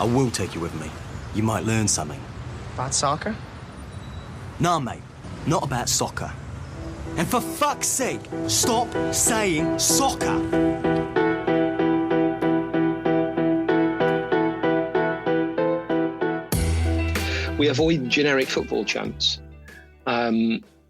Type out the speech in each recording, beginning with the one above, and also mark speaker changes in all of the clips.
Speaker 1: I will take you with me. You might learn something.
Speaker 2: About soccer?
Speaker 1: Nah, mate. Not about soccer. And for fuck's sake, stop saying soccer!
Speaker 3: We avoid generic football chants.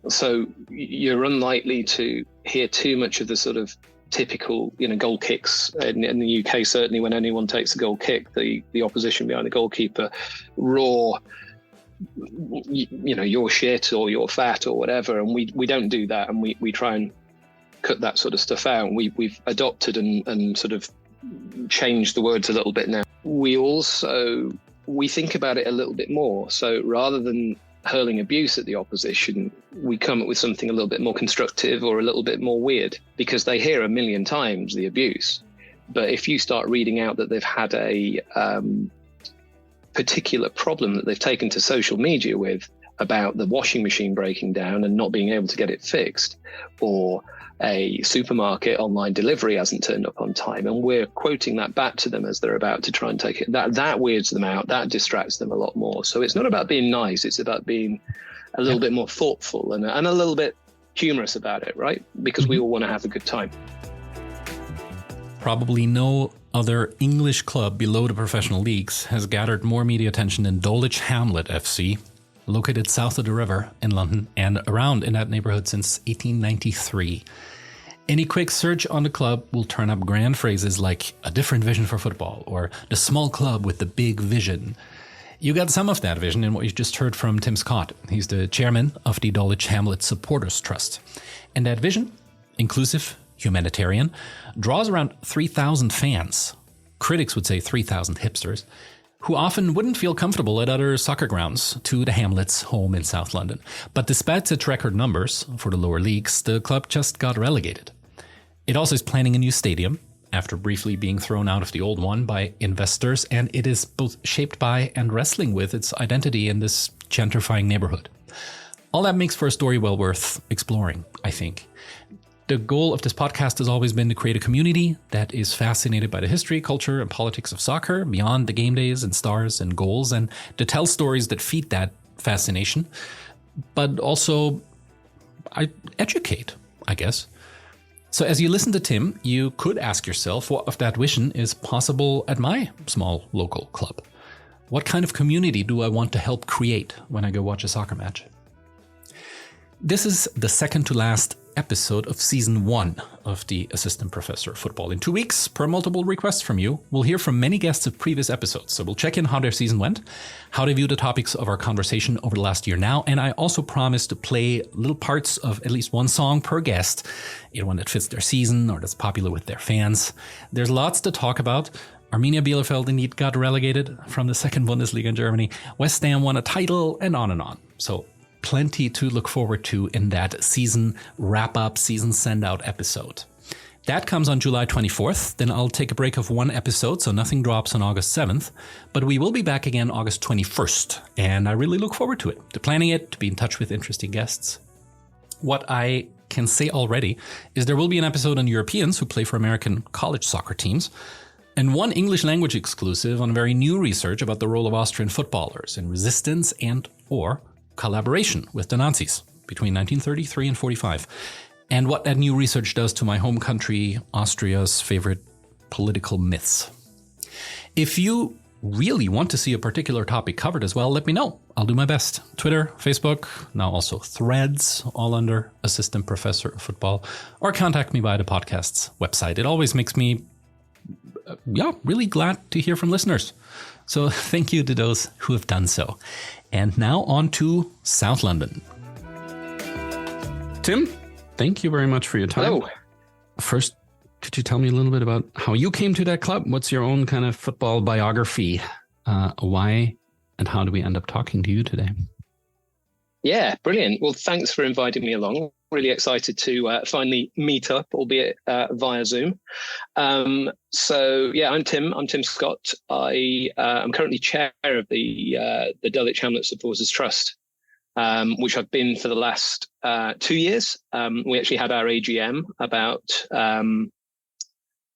Speaker 3: So you're unlikely to hear too much of the sort of typical, goal kicks in the UK. Certainly, when anyone takes a goal kick, the opposition behind the goalkeeper roar, you're shit or you're fat or whatever, and we don't do that, and we try and cut that sort of stuff out. And we've adopted and sort of changed the words a little bit now. We think about it a little bit more. So rather than hurling abuse at the opposition, we come up with something a little bit more constructive or a little bit more weird, because they hear a million times the abuse. But if you start reading out that they've had a particular problem that they've taken to social media with, about the washing machine breaking down and not being able to get it fixed, or a supermarket online delivery hasn't turned up on time, and we're quoting that back to them as they're about to try and take it, that weirds them out, that distracts them a lot more. So it's not about being nice, it's about being a little bit more thoughtful and a little bit humorous about it, right? Because we all want to have a good time.
Speaker 4: Probably no other English club below the professional leagues has gathered more media attention than Dulwich Hamlet FC, located south of the river in London and around in that neighborhood since 1893. Any quick search on the club will turn up grand phrases like a different vision for football or the small club with the big vision. You got some of that vision in what you just heard from Tim Scott. He's the chairman of the Dulwich Hamlet Supporters Trust. And that vision, inclusive, humanitarian, draws around 3,000 fans. Critics would say 3,000 hipsters, who often wouldn't feel comfortable at other soccer grounds to the Hamlet's home in South London. But despite its record numbers for the lower leagues, the club just got relegated. It also is planning a new stadium, after briefly being thrown out of the old one by investors, and it is both shaped by and wrestling with its identity in this gentrifying neighborhood. All that makes for a story well worth exploring, I think. The goal of this podcast has always been to create a community that is fascinated by the history, culture, and politics of soccer beyond the game days and stars and goals, and to tell stories that feed that fascination, but also educate, I guess. So as you listen to Tim, you could ask yourself what of that vision is possible at my small local club. What kind of community do I want to help create when I go watch a soccer match? This is the second to last episode of season 1 of the Assistant Professor of Football. In 2 weeks, per multiple requests from you, we'll hear from many guests of previous episodes. So we'll check in how their season went, how they view the topics of our conversation over the last year now, and I also promise to play little parts of at least one song per guest, either one that fits their season or that's popular with their fans. There's lots to talk about. Arminia Bielefeld indeed got relegated from the second Bundesliga in Germany. West Ham won a title, and on and on. So plenty to look forward to in that season wrap-up, season send-out episode. That comes on July 24th. Then I'll take a break of one episode, so nothing drops on August 7th. But we will be back again August 21st, and I really look forward to it, to planning it, to be in touch with interesting guests. What I can say already is there will be an episode on Europeans who play for American college soccer teams, and one English language exclusive on very new research about the role of Austrian footballers in resistance and or collaboration with the Nazis between 1933 and 45, and what that new research does to my home country, Austria's favorite political myths. If you really want to see a particular topic covered as well, let me know. I'll do my best. Twitter, Facebook, now also Threads, all under Assistant Professor of Football, or contact me via the podcast's website. It always makes me really glad to hear from listeners. So thank you to those who have done so. And now on to South London. Tim, thank you very much for your time.
Speaker 3: Hello.
Speaker 4: First, could you tell me a little bit about how you came to that club? What's your own kind of football biography? Why and how do we end up talking to you today?
Speaker 3: Yeah, brilliant. Well, thanks for inviting me along. Really excited to finally meet up, albeit via Zoom. I'm Tim. I'm Tim Scott. I'm currently chair of the Dulwich Hamlet Supporters Trust, which I've been for the last 2 years. We actually had our AGM about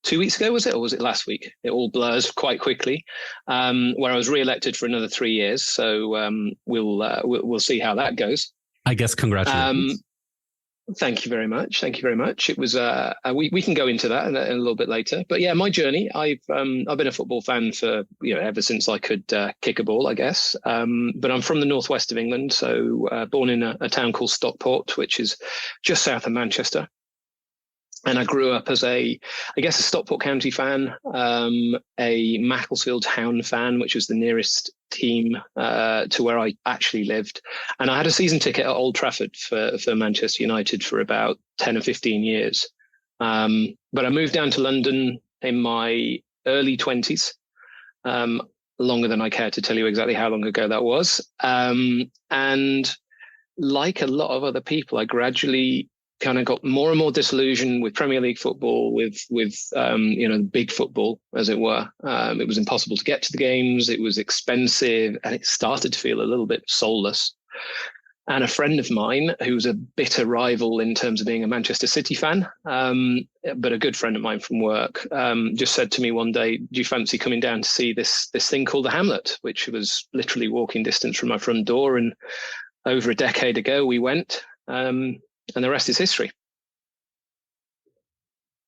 Speaker 3: 2 weeks ago, was it? Or was it last week? It all blurs quite quickly, where I was re-elected for another 3 years. So we'll see how that goes.
Speaker 4: I guess congratulations.
Speaker 3: Thank you very much. Thank you very much. It was we can go into that in a little bit later. But yeah, my journey. I've been a football fan for ever since I could kick a ball, I guess. But I'm from the northwest of England, so born in a town called Stockport, which is just south of Manchester. And I grew up as a Stockport County fan, a Macclesfield Town fan, which was the nearest team to where I actually lived. And I had a season ticket at Old Trafford for Manchester United for about 10 or 15 years. But I moved down to London in my early 20s, longer than I care to tell you exactly how long ago that was. And like a lot of other people, I gradually kind of got more and more disillusioned with Premier League football, with big football, as it were. It was impossible to get to the games. It was expensive, and it started to feel a little bit soulless. And a friend of mine, who's a bitter rival in terms of being a Manchester City fan, but a good friend of mine from work, just said to me one day, "Do you fancy coming down to see this thing called the Hamlet?" Which was literally walking distance from my front door. And over a decade ago, we went. And the rest is history.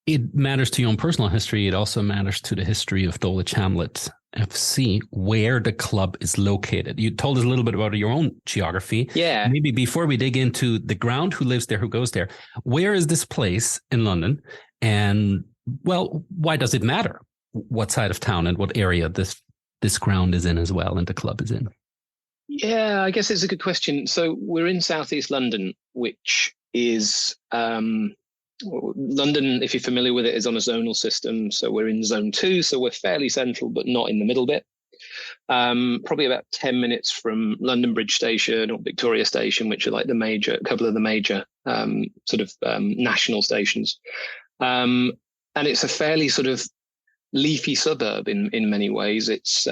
Speaker 4: It matters to your own personal history. It also matters to the history of Dulwich Hamlet FC, where the club is located. You told us a little bit about your own geography.
Speaker 3: Yeah.
Speaker 4: Maybe before we dig into the ground, who lives there, who goes there, where is this place in London? And, well, why does it matter what side of town and what area this ground is in as well and the club is in?
Speaker 3: Yeah, I guess it's a good question. So we're in southeast London, which is London, if you're familiar with it, is on a zonal system. So we're in zone 2, so we're fairly central, but not in the middle bit. Probably about 10 minutes from London Bridge Station or Victoria Station, which are like a couple of the major national stations. And it's a fairly sort of leafy suburb in many ways. It's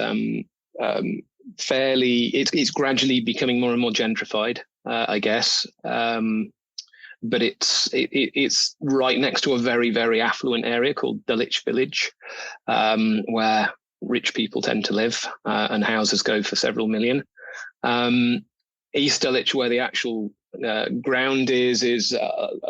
Speaker 3: it's gradually becoming more and more gentrified, I guess. But it's right next to a very, very affluent area called Dulwich Village, where rich people tend to live, and houses go for several million. East Dulwich, where the actual ground is a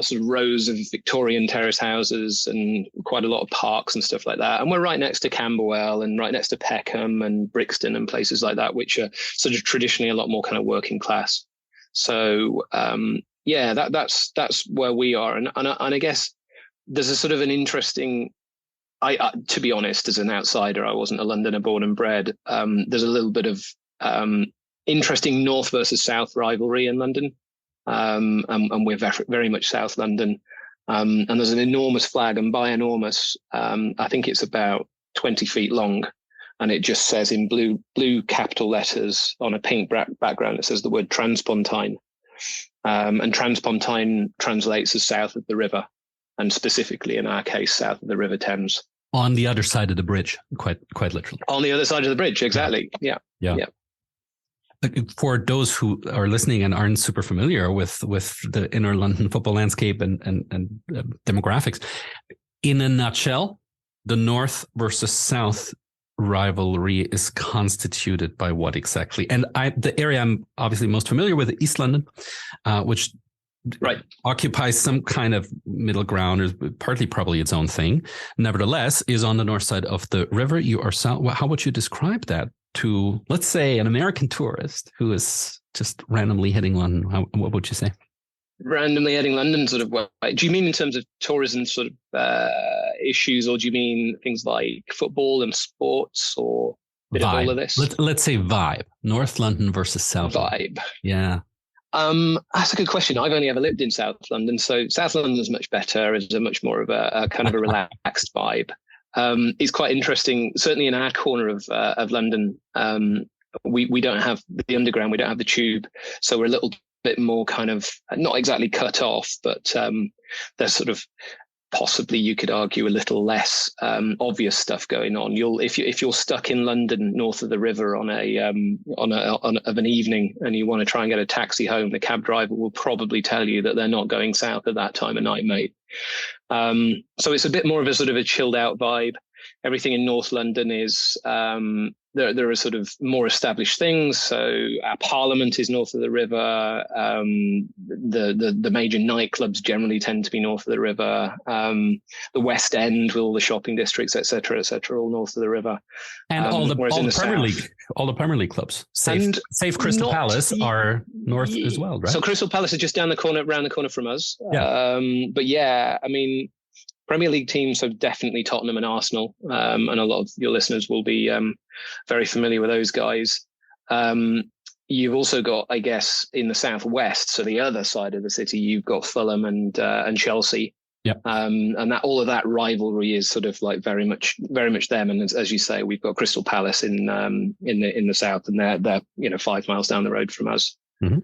Speaker 3: sort of rows of Victorian terrace houses and quite a lot of parks and stuff like that. And we're right next to Camberwell and right next to Peckham and Brixton and places like that, which are sort of traditionally a lot more kind of working class. So that's where we are. And I guess there's a sort of an interesting, to be honest, as an outsider, I wasn't a Londoner born and bred. There's a little bit of interesting north versus south rivalry in London. And we're very much South London. And there's an enormous flag, and by enormous, I think it's about 20 feet long. And it just says in blue capital letters on a pink background, it says the word Transpontine. And Transpontine translates as south of the river, and specifically in our case, south of the River Thames.
Speaker 4: On the other side of the bridge, quite literally.
Speaker 3: On the other side of the bridge, exactly. Yeah.
Speaker 4: For those who are listening and aren't super familiar with the inner London football landscape and demographics, in a nutshell, the North versus South rivalry is constituted by what exactly? And the area I'm obviously most familiar with, East London, which occupies some kind of middle ground, or partly probably its own thing. Nevertheless, is on the north side of the river. You are south. How would you describe that to, let's say, an American tourist who is just randomly hitting London? What would you say?
Speaker 3: Randomly heading London, sort of. Do you mean in terms of tourism sort of issues, or do you mean things like football and sports, or a bit of all of this?
Speaker 4: Let's say vibe. North London versus South
Speaker 3: Vibe.
Speaker 4: Yeah.
Speaker 3: That's a good question. I've only ever lived in South London, so South London is much better. It's a much more of a kind of a relaxed vibe. It's quite interesting. Certainly in our corner of London, we don't have the underground. We don't have the tube, so we're a little bit more kind of not exactly cut off, but there's sort of possibly you could argue a little less obvious stuff going on. If you're stuck in London north of the river on an evening and you want to try and get a taxi home, the cab driver will probably tell you that they're not going south at that time of night, mate. So it's a bit more of a sort of a chilled out vibe. Everything in North London is there are sort of more established things. So our Parliament is north of the river. The major nightclubs generally tend to be north of the river. The West End with all the shopping districts, etc., all north of the river.
Speaker 4: And all the Premier League clubs, save Crystal Palace, are north as well, right?
Speaker 3: So Crystal Palace is just around the corner from us.
Speaker 4: Yeah.
Speaker 3: But yeah, I mean, Premier League teams have definitely Tottenham and Arsenal, and a lot of your listeners will be very familiar with those guys. You've also got, I guess, in the southwest, so the other side of the city, you've got Fulham and Chelsea.
Speaker 4: Yeah.
Speaker 3: And that all of that rivalry is sort of like very much them. And as you say, we've got Crystal Palace in the south, and they're 5 miles down the road from us.
Speaker 4: Mm-hmm.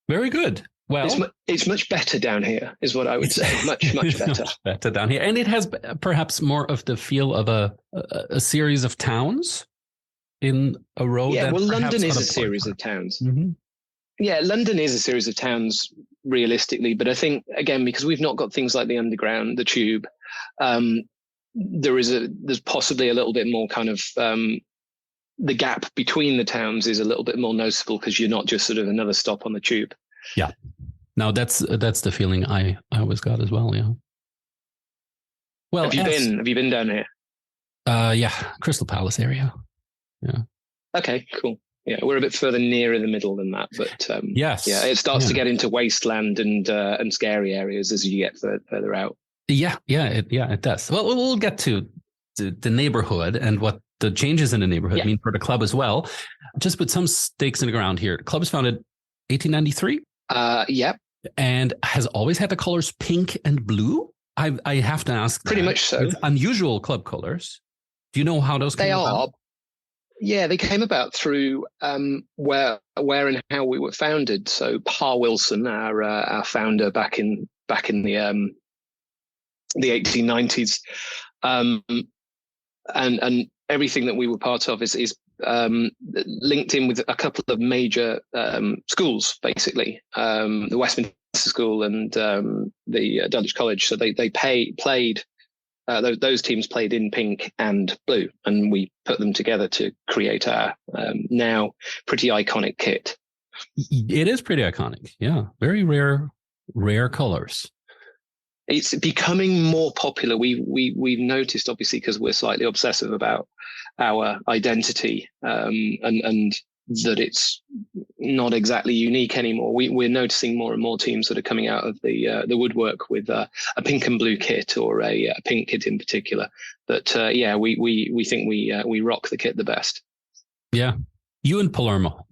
Speaker 4: Very good. Well,
Speaker 3: it's much better down here, is what I would say. Much better.
Speaker 4: Much better down here, and it has perhaps more of the feel of a series of towns in a row.
Speaker 3: Yeah, well, London is a series of towns.
Speaker 4: Mm-hmm.
Speaker 3: Yeah, London is a series of towns, realistically. But I think, again, because we've not got things like the Underground, the Tube, there's possibly a little bit more kind of the gap between the towns is a little bit more noticeable because you're not just sort of another stop on the Tube.
Speaker 4: Yeah. Now that's the feeling I always got as well. Yeah. Well,
Speaker 3: have you been down here?
Speaker 4: Yeah, Crystal Palace area. Yeah.
Speaker 3: Okay, cool. Yeah, we're a bit further nearer the middle than that, but
Speaker 4: yes,
Speaker 3: yeah, it starts to get into wasteland and scary areas as you get further out.
Speaker 4: Yeah, it does. Well, we'll get to the neighborhood and what the changes in the neighborhood mean for the club as well. Just put some stakes in the ground here. The club was founded 1893.
Speaker 3: Yep.
Speaker 4: And has always had the colors pink and blue. I have to ask.
Speaker 3: Pretty much so.
Speaker 4: It's unusual club colors. Do you know how those came about?
Speaker 3: Yeah, they came about through where and how we were founded. So Pa Wilson, our founder back in the 1890s, and everything that we were part of is linked in with a couple of major schools, basically, the Westminster School and the Dulwich College. So they played those teams played in pink and blue, and we put them together to create our now pretty iconic kit.
Speaker 4: It is pretty iconic, yeah. Very rare colors.
Speaker 3: It's becoming more popular. We've noticed, obviously, because we're slightly obsessive about our identity, and that it's not exactly unique anymore. We're noticing more and more teams that are coming out of the woodwork with a pink and blue kit, or a pink kit in particular. But we think we rock the kit the best. Yeah,
Speaker 4: you and Palermo.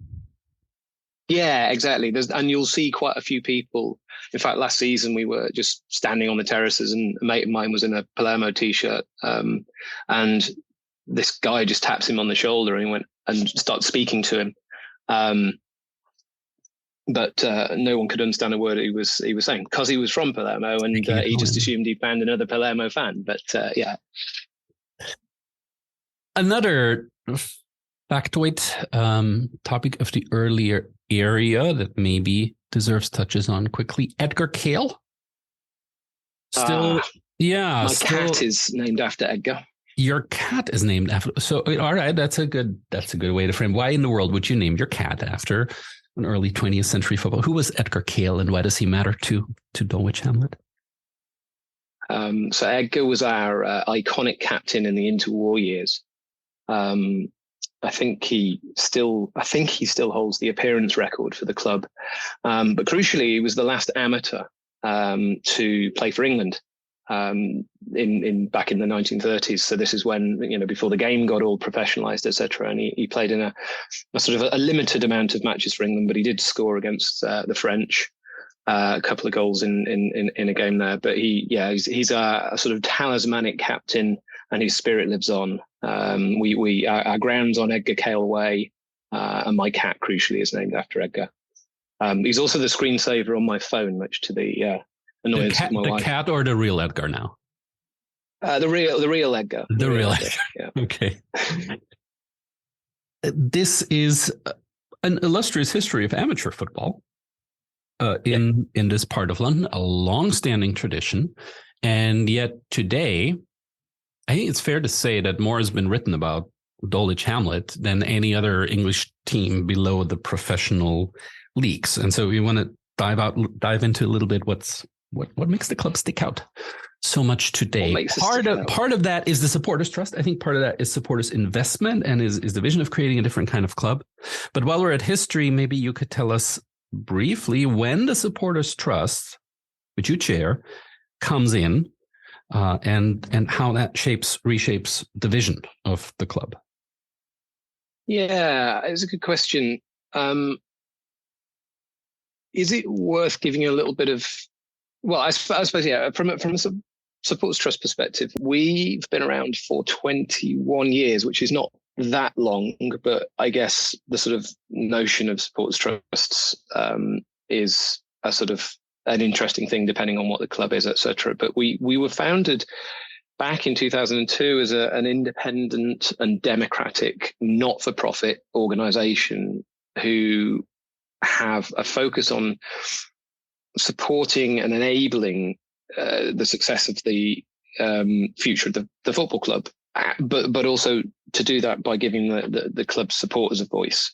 Speaker 3: Yeah, exactly. And you'll see quite a few people. In fact, last season we were just standing on the terraces, and a mate of mine was in a Palermo t-shirt, and this guy just taps him on the shoulder and he went and started speaking to him. But no one could understand a word he was saying because he was from Palermo, and he just assumed he found another Palermo fan. But yeah.
Speaker 4: Another factoid topic of the earlier area that maybe deserves touches on quickly. Edgar Cale.
Speaker 3: My cat is named after Edgar.
Speaker 4: Your cat is named after. So, all right, that's a good way to frame. Why in the world would you name your cat after an early 20th century football? Who was Edgar Cale, and why does he matter to Dulwich Hamlet?
Speaker 3: So Edgar was our iconic captain in the interwar years. I think he still holds the appearance record for the club. But crucially, he was the last amateur to play for England. Back in the 1930s. So this is when, before the game got all professionalized, etc. And he played in a sort of a limited amount of matches for England, but he did score against the French, a couple of goals in a game there. But he's a sort of talismanic captain, and his spirit lives on. Our ground's on Edgar Cale Way, and my cat, crucially, is named after Edgar. He's also the screensaver on my phone, much to the annoys my wife.
Speaker 4: The cat or the real Edgar now?
Speaker 3: The real Edgar.
Speaker 4: The real Edgar.
Speaker 3: Yeah.
Speaker 4: Okay. This is an illustrious history of amateur football in this part of London, a long-standing tradition. And yet today, I think it's fair to say that more has been written about Dulwich Hamlet than any other English team below the professional leagues. And so we want to dive into a little bit what makes the club stick out so much today. Part of that is the supporters trust. I think part of that is supporters investment and is the vision of creating a different kind of club. But while we're at history, maybe you could tell us briefly when the supporters trust, which you chair, comes in, and how that reshapes the vision of the club.
Speaker 3: Yeah, it's a good question. Is it worth giving you a little bit of? Well, I suppose, yeah. From a supporters trust perspective, we've been around for 21 years, which is not that long, but I guess the sort of notion of supporters trusts is a sort of an interesting thing, depending on what the club is, etc. But we were founded back in 2002 as an independent and democratic, not-for-profit organisation who have a focus on supporting and enabling the success of the future of the football club, but also to do that by giving the club's supporters a voice.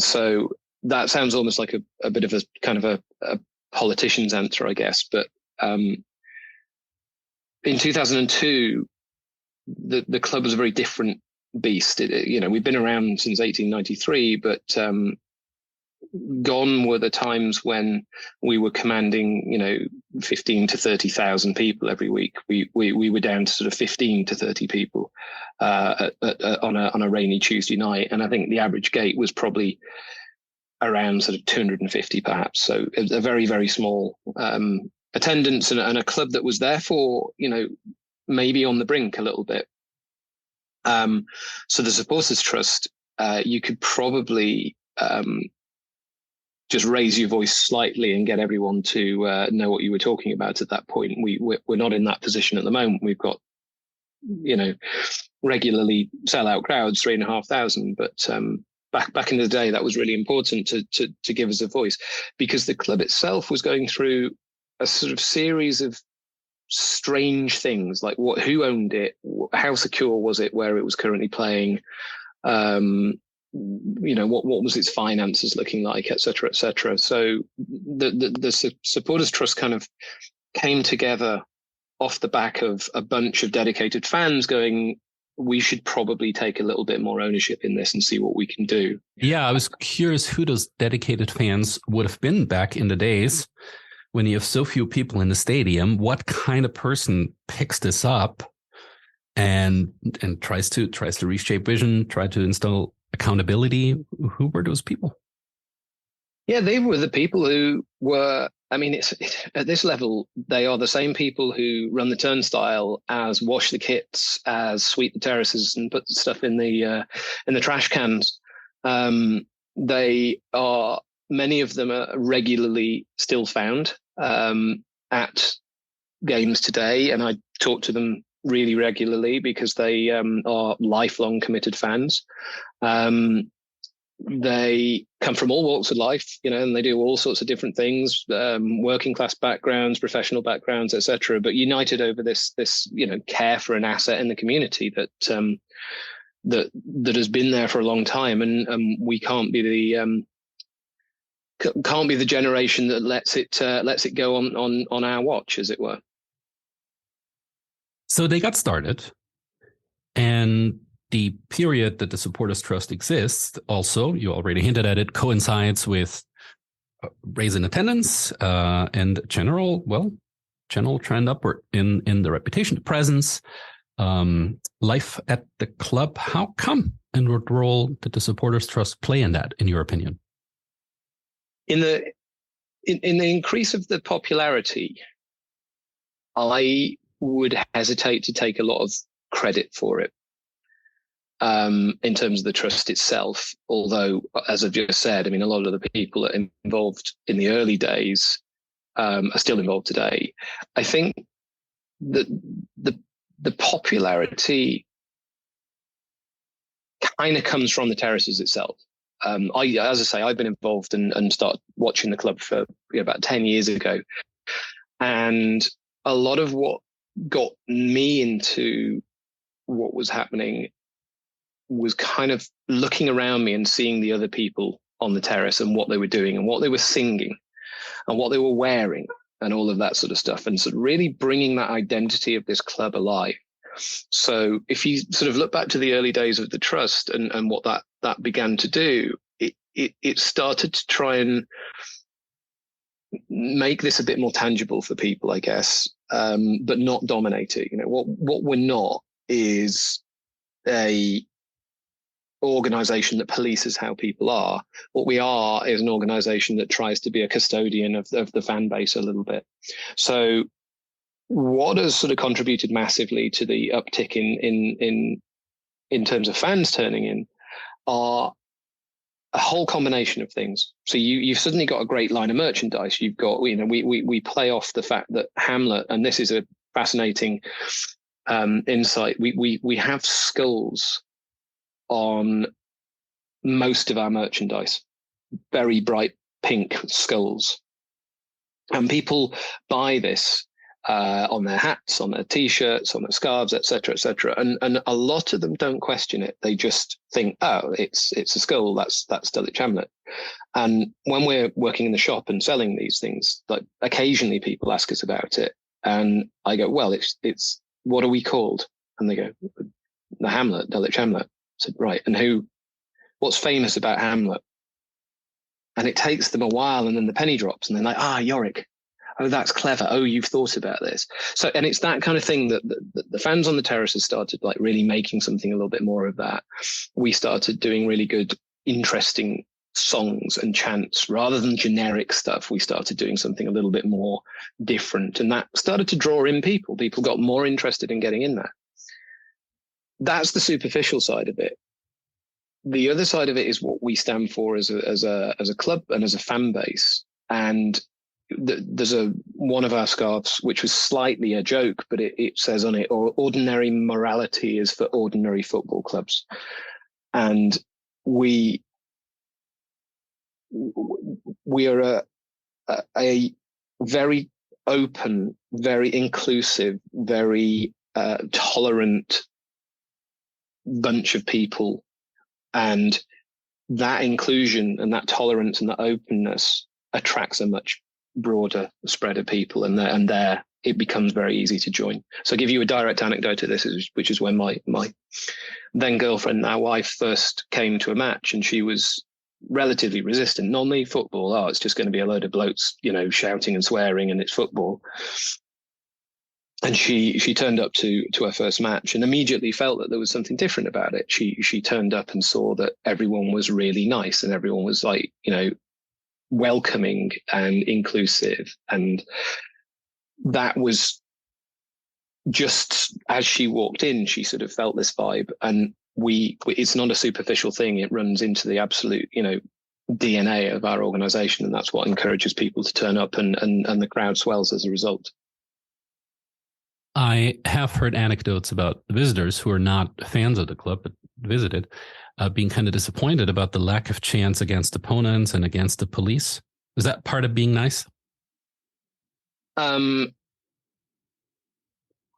Speaker 3: So that sounds almost like a bit of a kind of a politician's answer, I guess. But in 2002, the club was a very different beast. We've been around since 1893, but gone were the times when we were commanding, 15 to 30,000 people every week. We were down to sort of 15 to 30 people on a rainy Tuesday night, and I think the average gate was probably around sort of 250 perhaps. So a very, very small attendance, and a club that was therefore, maybe on the brink a little bit. So the Supporters Trust, you could probably just raise your voice slightly and get everyone to know what you were talking about at that point. We're not in that position at the moment. We've got, regularly sell-out crowds, 3,500, but back in the day, that was really important to give us a voice, because the club itself was going through a sort of series of strange things, like who owned it, how secure was it where it was currently playing, what was its finances looking like, et cetera, et cetera. So the Supporters Trust kind of came together off the back of a bunch of dedicated fans going, we should probably take a little bit more ownership in this and see what we can do. Yeah,
Speaker 4: I was curious who those dedicated fans would have been back in the days when you have so few people in the stadium. What kind of person picks this up and tries to reshape vision, try to install accountability? Who were those people?
Speaker 3: Yeah, they were the people who were, it's at this level, they are the same people who run the turnstile, as wash the kits, as sweep the terraces and put stuff in the trash cans. Many of them are regularly still found at games today, and I talk to them really regularly because they are lifelong committed fans. They come from all walks of life, and they do all sorts of different things, working class backgrounds, professional backgrounds, etc. But united over this care for an asset in the community that has been there for a long time, and we can't be the generation that lets it go on our watch, as it were.
Speaker 4: So they got started, and the period that the Supporters Trust exists, also, you already hinted at it, coincides with raise in attendance and general trend upward in the reputation, the presence, life at the club. How come, and what role did the Supporters Trust play in that, in your opinion?
Speaker 3: In the increase of the popularity, I would hesitate to take a lot of credit for it. In terms of the trust itself, although, as I've just said, a lot of the people that involved in the early days are still involved today. I think that the popularity kind of comes from the terraces itself. As I say, I've been involved and started watching the club for about 10 years ago. And a lot of what got me into what was happening was kind of looking around me and seeing the other people on the terrace and what they were doing and what they were singing and what they were wearing and all of that sort of stuff. And so really bringing that identity of this club alive. So if you sort of look back to the early days of the trust and what that began to do, it started to try and make this a bit more tangible for people, I guess, but not dominate it. What we're not is a organization that polices how people are. What we are is an organization that tries to be a custodian of the fan base a little bit. So what has sort of contributed massively to the uptick in terms of fans turning in are a whole combination of things. So you've suddenly got a great line of merchandise. You've got, we play off the fact that Hamlet, and this is a fascinating insight. We have skulls on most of our merchandise, very bright pink skulls, and people buy this on their hats, on their t-shirts, on their scarves, etc., etc. And a lot of them don't question it. They just think, oh, it's a skull. That's Dulwich Hamlet. And when we're working in the shop and selling these things, like occasionally people ask us about it, and I go, well, it's what are we called? And they go, the Hamlet, Dulwich Hamlet. I said, right. And what's famous about Hamlet? And it takes them a while, and then the penny drops, and they're like, Yorick. Oh, that's clever. Oh, you've thought about this. So, and it's that kind of thing that the fans on the terraces started like really making something a little bit more of that. We started doing really good, interesting songs and chants rather than generic stuff. We started doing something a little bit more different, and that started to draw in people. People got more interested in getting in there. That's the superficial side of it. The other side of it is what we stand for as a club and as a fan base. And there's one of our scarves which was slightly a joke, but it says on it, or ordinary morality is for ordinary football clubs. And we are a very open, very inclusive, very tolerant bunch of people, and that inclusion and that tolerance and that openness attracts a much broader spread of people, and there it becomes very easy to join. So I'll give you a direct anecdote to this, which is when my then girlfriend, now wife, first came to a match, and she was relatively resistant. Normally football, it's just going to be a load of blokes, shouting and swearing, and it's football. And she turned up to her first match and immediately felt that there was something different about it. She turned up and saw that everyone was really nice, and everyone was like, welcoming and inclusive. And that was just as she walked in, she sort of felt this vibe. And it's not a superficial thing. It runs into the absolute, DNA of our organization. And that's what encourages people to turn up, and the crowd swells as a result.
Speaker 4: I have heard anecdotes about visitors who are not fans of the club, but visited, being kind of disappointed about the lack of chance against opponents and against the police. Is that part of being nice?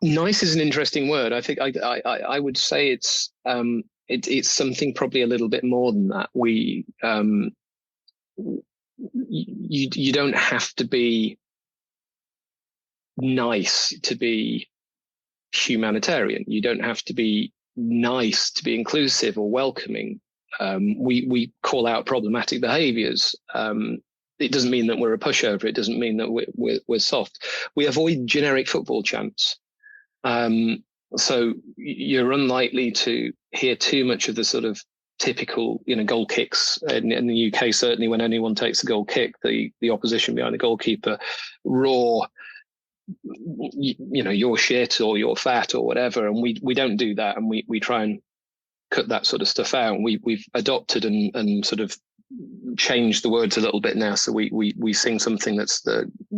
Speaker 3: Nice is an interesting word. I think I would say it's something probably a little bit more than that. You don't have to be nice to be humanitarian. You don't have to be nice to be inclusive or welcoming. We call out problematic behaviors. It doesn't mean that we're a pushover. It doesn't mean that we're soft. We avoid generic football chants. So you're unlikely to hear too much of the sort of typical, goal kicks in the UK. Certainly when anyone takes a goal kick, the opposition behind the goalkeeper roar, you're shit or you're fat or whatever. And we don't do that. And we try and cut that sort of stuff out. We've adopted and sort of changed the words a little bit now. So we sing something that's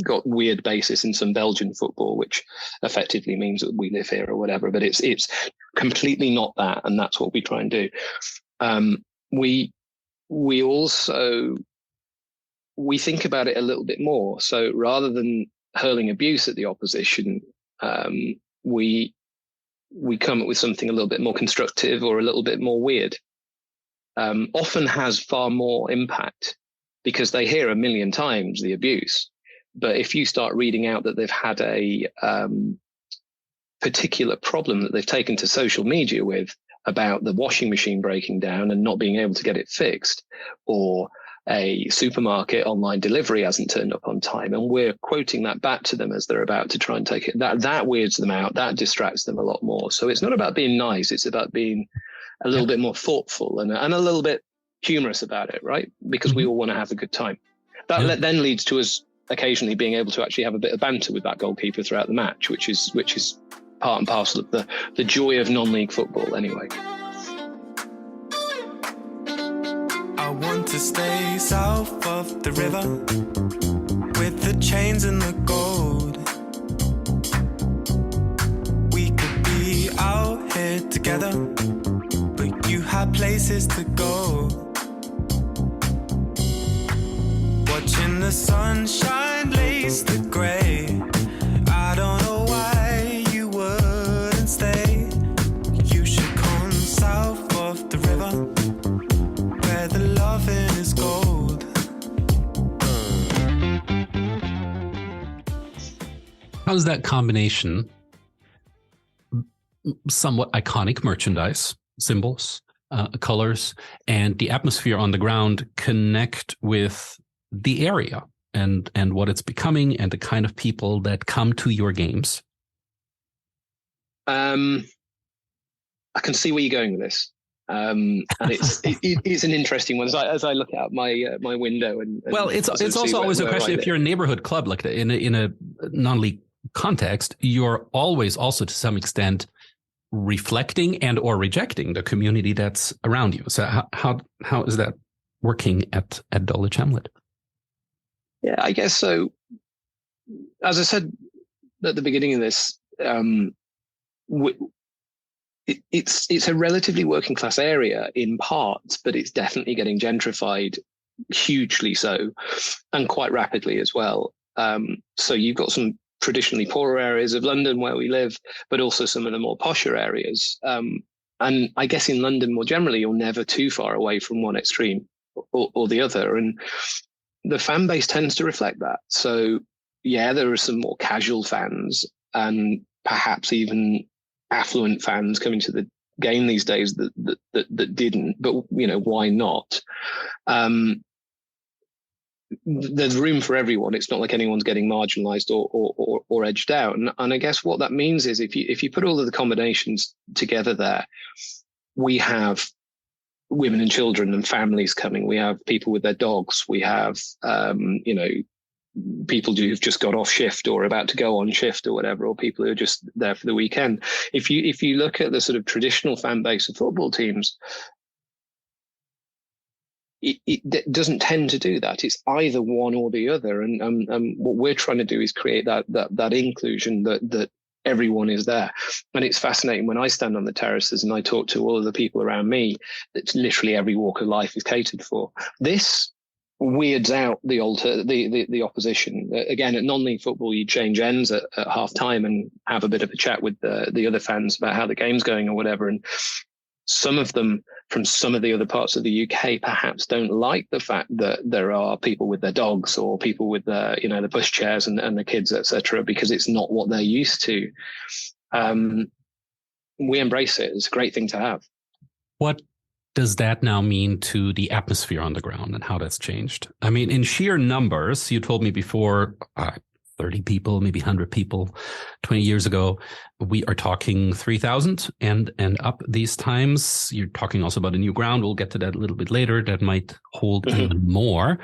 Speaker 3: got weird basis in some Belgian football, which effectively means that we live here or whatever. But it's completely not that, and that's what we try and do. We also think about it a little bit more. So rather than hurling abuse at the opposition, we come up with something a little bit more constructive or a little bit more weird. Often has far more impact because they hear a million times the abuse. But if you start reading out that they've had a particular problem that they've taken to social media with, about the washing machine breaking down and not being able to get it fixed, or a supermarket online delivery hasn't turned up on time, and we're quoting that back to them as they're about to try and take it, that weirds them out, that distracts them a lot more. So it's not about being nice, it's about being a little bit more thoughtful and a little bit humorous about it, right? Because we all want to have a good time. That then leads to us occasionally being able to actually have a bit of banter with that goalkeeper throughout the match, which is part and parcel of the joy of non-league football anyway.
Speaker 2: I want to stay south of the river with the chains and the gold. We could be out here together, but you had places to go. Watching the sunshine lace the grey. I don't know why you wouldn't stay. You should come south of the river, where the loving is gold.
Speaker 4: How's that combination? Somewhat iconic merchandise, symbols, colors, and the atmosphere on the ground connect with the area and what it's becoming and the kind of people that come to your games?
Speaker 3: I can see where you're going with this. And it's an interesting one as I look out my window and
Speaker 4: well, it's also always a question if you're a neighborhood club like that in a non-league context, you're always also to some extent reflecting and or rejecting the community that's around you. So how is that working at Dulwich Hamlet?
Speaker 3: Yeah, I guess so. As I said at the beginning of this, it's a relatively working class area in parts, but it's definitely getting gentrified, hugely so, and quite rapidly as well. So you've got some traditionally poorer areas of London where we live, but also some of the more posher areas. And I guess in London more generally, you're never too far away from one extreme or the other. And the fan base tends to reflect that. So yeah, there are some more casual fans and perhaps even affluent fans coming to the game these days that didn't, but you know, why not? There's room for everyone. It's not like anyone's getting marginalized or edged out. And I guess what that means is if you put all of the combinations together there, we have women and children and families coming. We have people with their dogs. We have, people who've just got off shift or about to go on shift or whatever, or people who are just there for the weekend. If you look at the sort of traditional fan base of football teams, it doesn't tend to do that. It's either one or the other. And what we're trying to do is create that inclusion that everyone is there. And it's fascinating when I stand on the terraces and I talk to all of the people around me, that literally every walk of life is catered for. This weirds out the opposition. Again, at non-league football, you change ends at half time and have a bit of a chat with the other fans about how the game's going or whatever. And some of them from some of the other parts of the UK perhaps don't like the fact that there are people with their dogs or people with the pushchairs and the kids, etc., because it's not what they're used to. We embrace it. It's a great thing to have.
Speaker 4: What does that now mean to the atmosphere on the ground and how that's changed? I mean, in sheer numbers, you told me before, 30 people, maybe 100 people 20 years ago. We are talking 3,000 and up these times. You're talking also about a new ground. We'll get to that a little bit later. That might hold even more.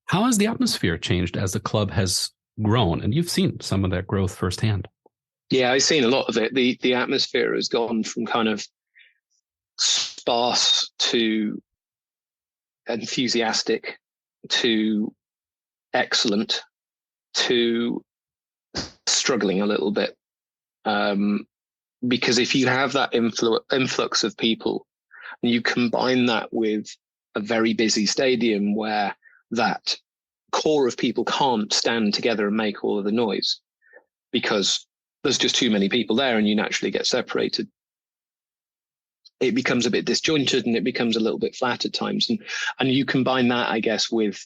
Speaker 4: How has the atmosphere changed as the club has grown? And you've seen some of that growth firsthand.
Speaker 3: Yeah, I've seen a lot of it. The atmosphere has gone from kind of sparse to enthusiastic to excellent to struggling a little bit. Because if you have that influx of people, and you combine that with a very busy stadium where that core of people can't stand together and make all of the noise because there's just too many people there and you naturally get separated, it becomes a bit disjointed and it becomes a little bit flat at times. And you combine that, I guess, with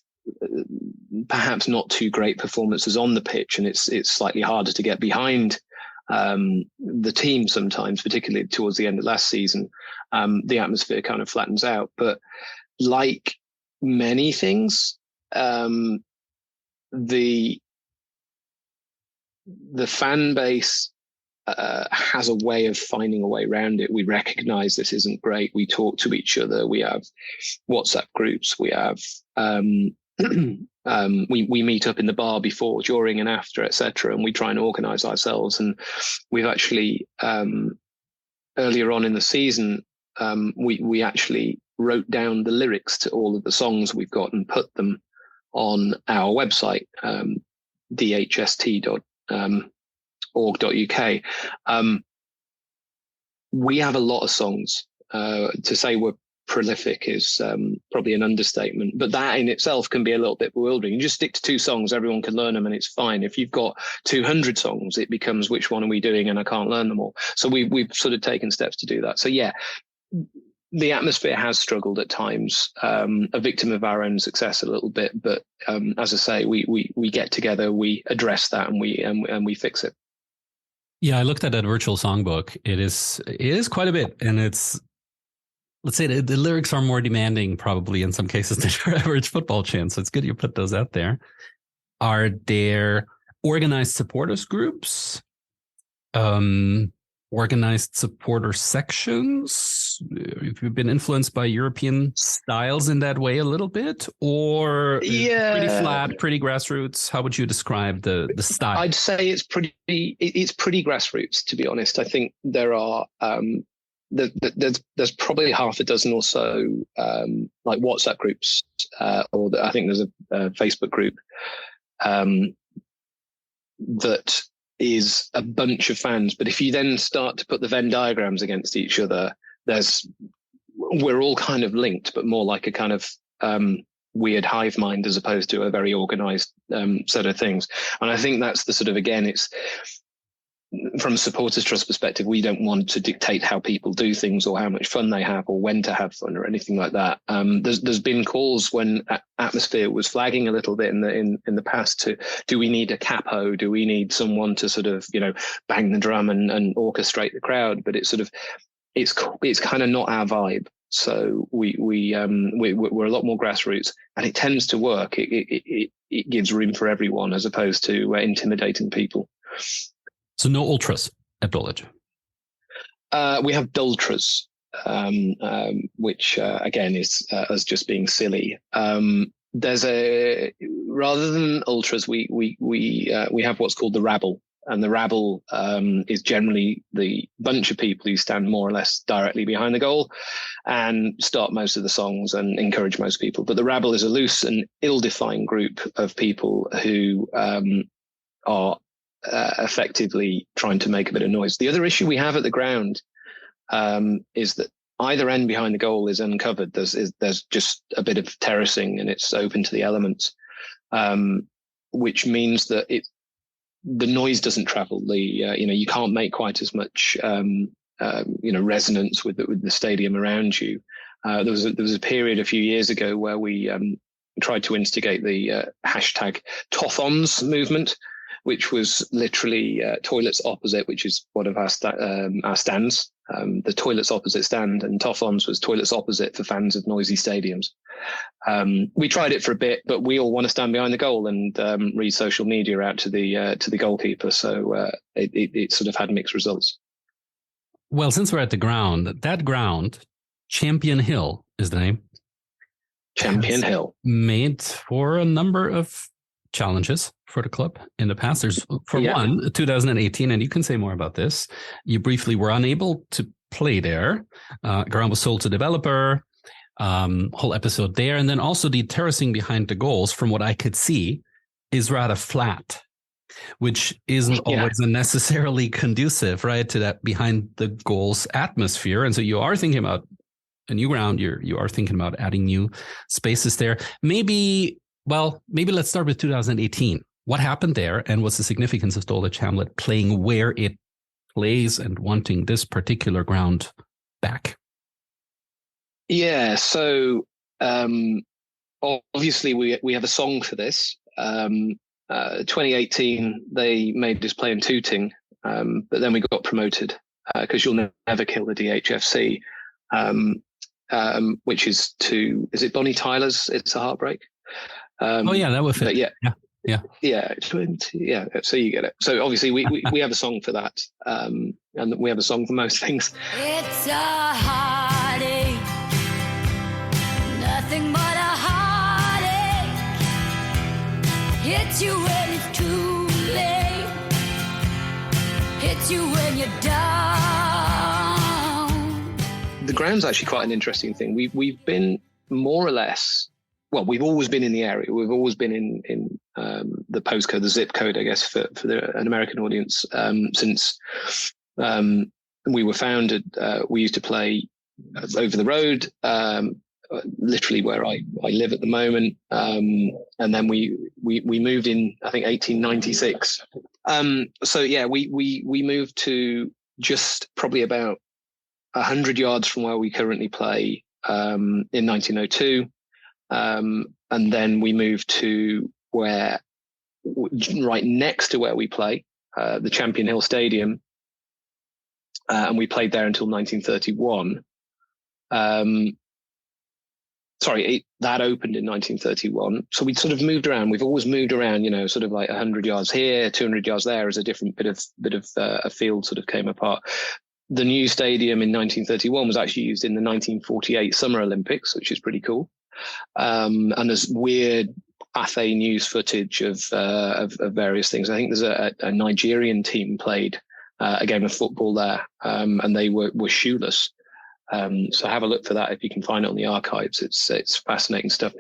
Speaker 3: perhaps not too great performances on the pitch, and it's slightly harder to get behind the team sometimes, particularly towards the end of last season. The atmosphere kind of flattens out. But like many things, the fan base has a way of finding a way around it. We recognize this isn't great. We talk to each other. We have WhatsApp groups. We have we meet up in the bar before, during, and after, etc. And we try and organize ourselves. And we've actually earlier on in the season, we actually wrote down the lyrics to all of the songs we've got and put them on our website, dhst.org.uk. We have a lot of songs. To say we're prolific is probably an understatement, but that in itself can be a little bit bewildering. You just stick to 2 songs, everyone can learn them, and it's fine. If you've got 200 songs, it becomes, which one are we doing, and I can't learn them all. So we've sort of taken steps to do that. So yeah, the atmosphere has struggled at times, a victim of our own success a little bit, but as I say, we get together, we address that, and we fix it.
Speaker 4: Yeah, I looked at that virtual songbook. It is quite a bit, and it's, let's say the lyrics are more demanding probably in some cases than your average football chant. So it's good you put those out there. Are there organized supporters groups? Organized supporter sections? Have you been influenced by European styles in that way a little bit? Or pretty flat, pretty grassroots? How would you describe the style?
Speaker 3: I'd say it's pretty grassroots, to be honest. I think there are there's probably half a dozen or so like WhatsApp groups, or I think there's a Facebook group that is a bunch of fans. But if you then start to put the Venn diagrams against each other, we're all kind of linked, but more like a kind of weird hive mind as opposed to a very organized set of things. And I think that's the sort of, again, it's from a supporters trust perspective, we don't want to dictate how people do things or how much fun they have or when to have fun or anything like that. There's been calls when atmosphere was flagging a little bit in the past to, do we need a capo? Do we need someone to sort of, bang the drum and orchestrate the crowd? But it's sort of, it's kind of not our vibe. So we're a lot more grassroots, and it tends to work. It gives room for everyone as opposed to intimidating people.
Speaker 4: So no ultras at Dulwich?
Speaker 3: We have Dultras, which again is us just being silly. There's rather than ultras, we have what's called the rabble, and the rabble is generally the bunch of people who stand more or less directly behind the goal and start most of the songs and encourage most people. But the rabble is a loose and ill-defined group of people who are effectively trying to make a bit of noise. The other issue we have at the ground is that either end behind the goal is uncovered. There's just a bit of terracing and it's open to the elements, which means that the noise doesn't travel. You can't make quite as much resonance with the stadium around you. There was a period a few years ago where we tried to instigate the hashtag Tothons movement, which was literally toilets opposite, which is one of our stands. The toilets opposite stand, and Tothons was toilets opposite for fans of noisy stadiums. We tried it for a bit, but we all want to stand behind the goal and read social media out to the goalkeeper. So it sort of had mixed results.
Speaker 4: Well, since we're at the ground, that ground, Champion Hill is the name.
Speaker 3: Champion Hill.
Speaker 4: Made for a number of challenges for the club in the past. There's, one, 2018, and you can say more about this. You briefly were unable to play there. Ground was sold to developer. whole episode there. And then also the terracing behind the goals, from what I could see, is rather flat, which isn't always necessarily conducive, right, to that behind the goals atmosphere. And so you are thinking about a new ground. You are thinking about adding new spaces there. Maybe let's start with 2018. What happened there, and what's the significance of Dulwich Hamlet playing where it plays and wanting this particular ground back?
Speaker 3: Yeah, so obviously we have a song for this. 2018, they made us play in Tooting, but then we got promoted because you'll never kill the DHFC, which is it Bonnie Tyler's It's a Heartbreak?
Speaker 4: That would fit.
Speaker 3: Yeah. So you get it. So obviously we have a song for that, and we have a song for most things.
Speaker 5: It's a heartache, nothing but a heartache. Hits you when it's too late, hits you when you're down.
Speaker 3: The ground's actually quite an interesting thing. We've been more or less. Well, we've always been in the area. We've always been in the postcode, the zip code, I guess, for an American audience. Since we were founded, we used to play over the road, literally where I live at the moment. And then we moved in, I think, 1896. We moved to just probably about 100 yards from where we currently play in 1902. And then we moved to right next to where we play, the Champion Hill Stadium. And we played there until 1931. That opened in 1931. So we sort of moved around. We've always moved around, sort of like 100 yards here, 200 yards there, as a different bit of a field sort of came apart. The new stadium in 1931 was actually used in the 1948 Summer Olympics, which is pretty cool. And there's weird Athé news footage of various things. I think there's a Nigerian team played a game of football there, and they were shoeless. So have a look for that if you can find it on the archives. It's fascinating stuff.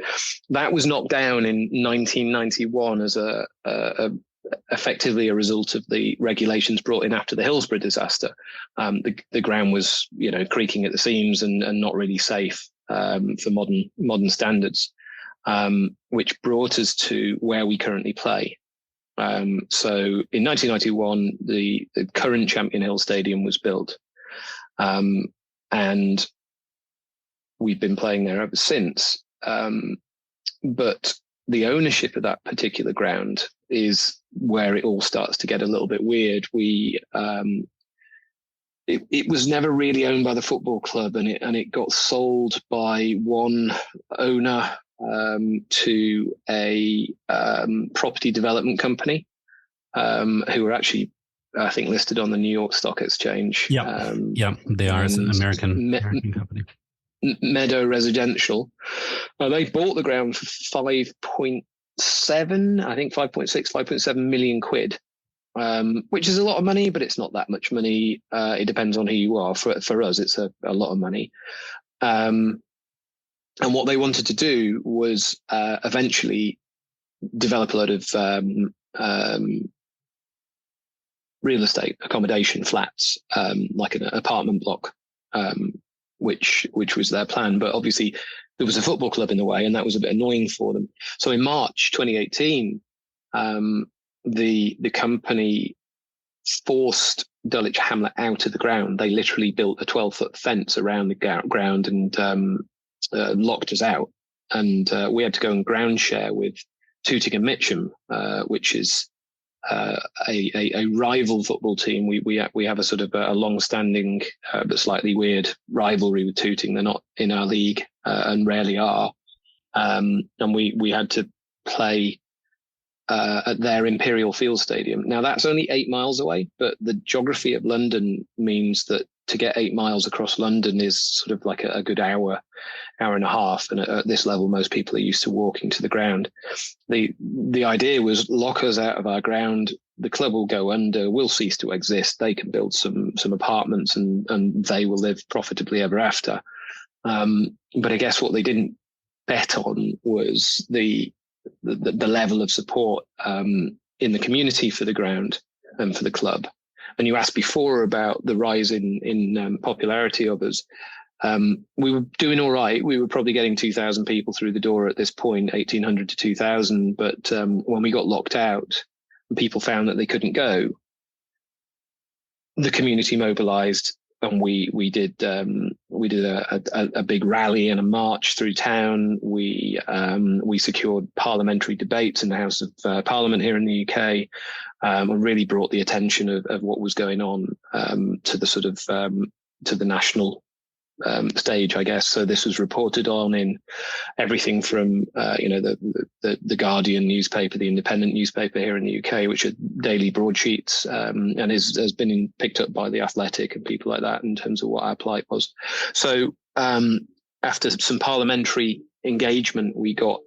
Speaker 3: That was knocked down in 1991 as effectively a result of the regulations brought in after the Hillsborough disaster. The ground was creaking at the seams and not really safe for modern standards, which brought us to where we currently play. So in 1991, the current Champion Hill Stadium was built, and we've been playing there ever since. But the ownership of that particular ground is where it all starts to get a little bit weird. It was never really owned by the football club, and it got sold by one owner to a property development company who were actually, I think, listed on the New York Stock Exchange.
Speaker 4: They are. It's an American company.
Speaker 3: Meadow Residential. They bought the ground for 5.7, I think 5.7 million quid. Which is a lot of money, but it's not that much money. It depends on who you are. For us, it's a lot of money. And what they wanted to do was eventually develop a lot of real estate accommodation flats, like an apartment block, which was their plan. But obviously there was a football club in the way, and that was a bit annoying for them. So in March 2018, the company forced Dulwich Hamlet out of the ground. They literally built a 12-foot fence around the ground and locked us out. And we had to go and ground share with Tooting and Mitcham, which is a rival football team. We have a sort of a long-standing but slightly weird rivalry with Tooting. They're not in our league and rarely are. And we had to play at their Imperial Field Stadium. Now that's only 8 miles away, but the geography of London means that to get 8 miles across London is sort of like a good hour and a half. And at this level, most people are used to walking to the ground. The idea was lock us out of our ground. The club will go under. We'll cease to exist. They can build some apartments and they will live profitably ever after. But I guess what they didn't bet on was the level of support in the community for the ground and for the club. And you asked before about the rise in popularity of us. We were doing all right. We were probably getting 2,000 people through the door at this point, 1,800 to 2,000. But when we got locked out and people found that they couldn't go, the community mobilized, and we did a big rally and a march through town. We secured parliamentary debates in the House of Parliament here in the UK, and really brought the attention of what was going on to the sort of to the national stage, I guess. So this was reported on in everything from the Guardian newspaper, the Independent newspaper here in the UK, which are daily broadsheets, and has been picked up by the Athletic and people like that in terms of what our plight was. So after some parliamentary engagement, we got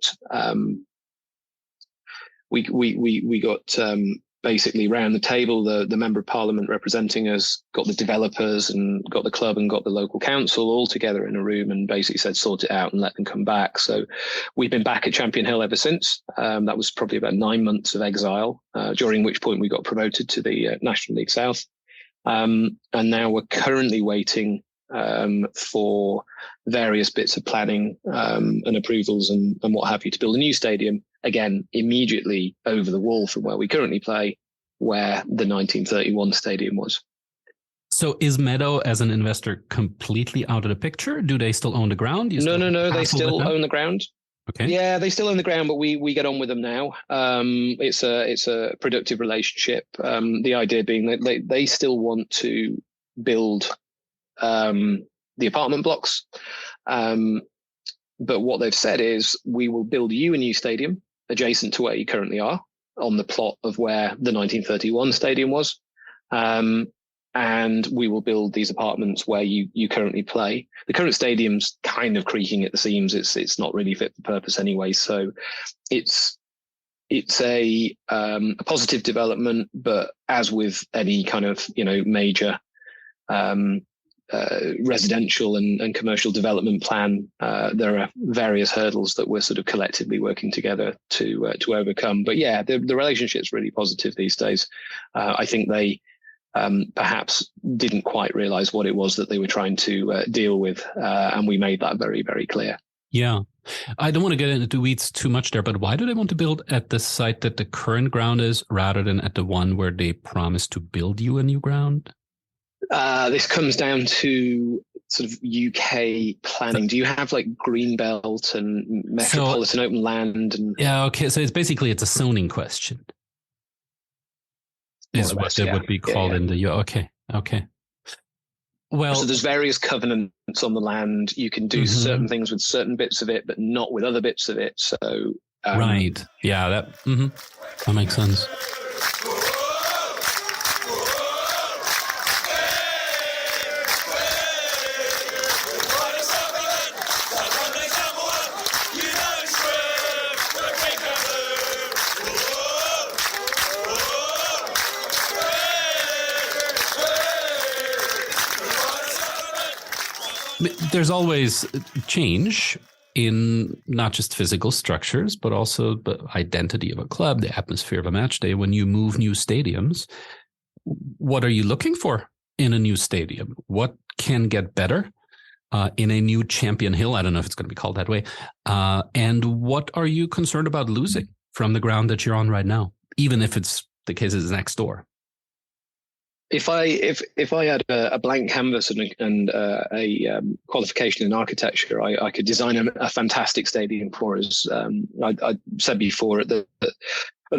Speaker 3: basically round the table, the member of parliament representing us got the developers and got the club and got the local council all together in a room and basically said, sort it out and let them come back. So we've been back at Champion Hill ever since. That was probably about 9 months of exile, during which point we got promoted to the National League South. And now we're currently waiting for various bits of planning and approvals and what have you to build a new stadium, again, immediately over the wall from where we currently play, where the 1931 stadium was.
Speaker 4: So is Meadow as an investor completely out of the picture? Do they still own the ground?
Speaker 3: No. They still own the ground.
Speaker 4: Okay.
Speaker 3: Yeah, they still own the ground, but we get on with them now. It's a productive relationship. The idea being that they still want to build the apartment blocks. But what they've said is, we will build you a new stadium adjacent to where you currently are, on the plot of where the 1931 stadium was. And we will build these apartments where you currently play. The current stadium's kind of creaking at the seams. It's not really fit for purpose anyway. So it's a positive development, but as with any kind of, major residential and commercial development plan, there are various hurdles that we're sort of collectively working together to overcome. But yeah, the relationship's really positive these days. I think they perhaps didn't quite realize what it was that they were trying to deal with, and we made that very, very clear.
Speaker 4: Yeah. I don't want to get into the weeds too much there, but why do they want to build at the site that the current ground is rather than at the one where they promised to build you a new ground?
Speaker 3: This comes down to sort of UK planning. Do you have like green belt and metropolitan open land?
Speaker 4: Yeah, okay. So it's a zoning question. Is what it would be called in the okay. Well,
Speaker 3: so there's various covenants on the land. You can do certain things with certain bits of it, but not with other bits of it. So
Speaker 4: right, yeah, that makes sense. There's always change in not just physical structures, but also the identity of a club, the atmosphere of a match day. When you move new stadiums, what are you looking for in a new stadium? What can get better in a new Champion Hill? I don't know if it's going to be called that way. And what are you concerned about losing from the ground that you're on right now, even if it's the case is next door?
Speaker 3: If I had a blank canvas and a qualification in architecture, I could design a fantastic stadium for us. I said before, at the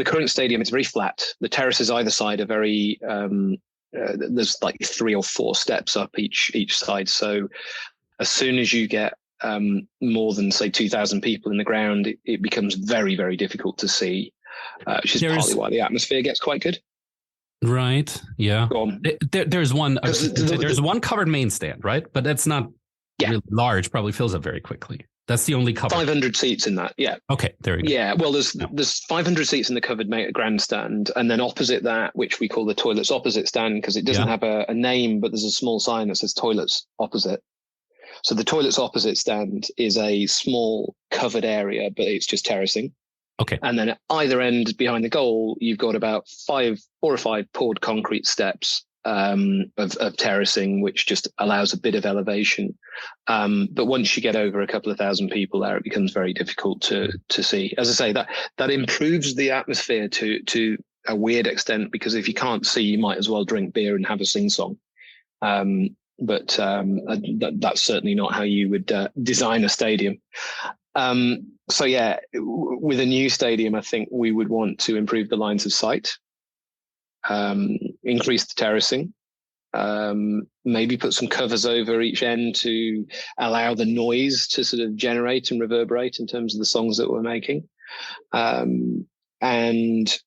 Speaker 3: current stadium, it's very flat. The terraces either side are very there's like 3 or 4 steps up each side. So as soon as you get more than say 2,000 people in the ground, it becomes very, very difficult to see, which is partly why the atmosphere gets quite good.
Speaker 4: Right. Yeah. There's one. There's one covered main stand, right? But that's not really large. Probably fills up very quickly. That's the only cover.
Speaker 3: 500 seats in that. Yeah.
Speaker 4: Okay. There you go.
Speaker 3: Yeah. Well, there's 500 seats in the covered grandstand, and then opposite that, which we call the toilets opposite stand, because it doesn't have a name, but there's a small sign that says toilets opposite. So the toilets opposite stand is a small covered area, but it's just terracing.
Speaker 4: Okay.
Speaker 3: And then at either end behind the goal, you've got about 4 or 5 poured concrete steps of terracing, which just allows a bit of elevation. But once you get over a couple of thousand people there, it becomes very difficult to see. As I say, that improves the atmosphere to a weird extent, because if you can't see, you might as well drink beer and have a sing-song. But that's certainly not how you would design a stadium. So yeah, with a new stadium, I think we would want to improve the lines of sight, increase the terracing, maybe put some covers over each end to allow the noise to sort of generate and reverberate in terms of the songs that we're making. And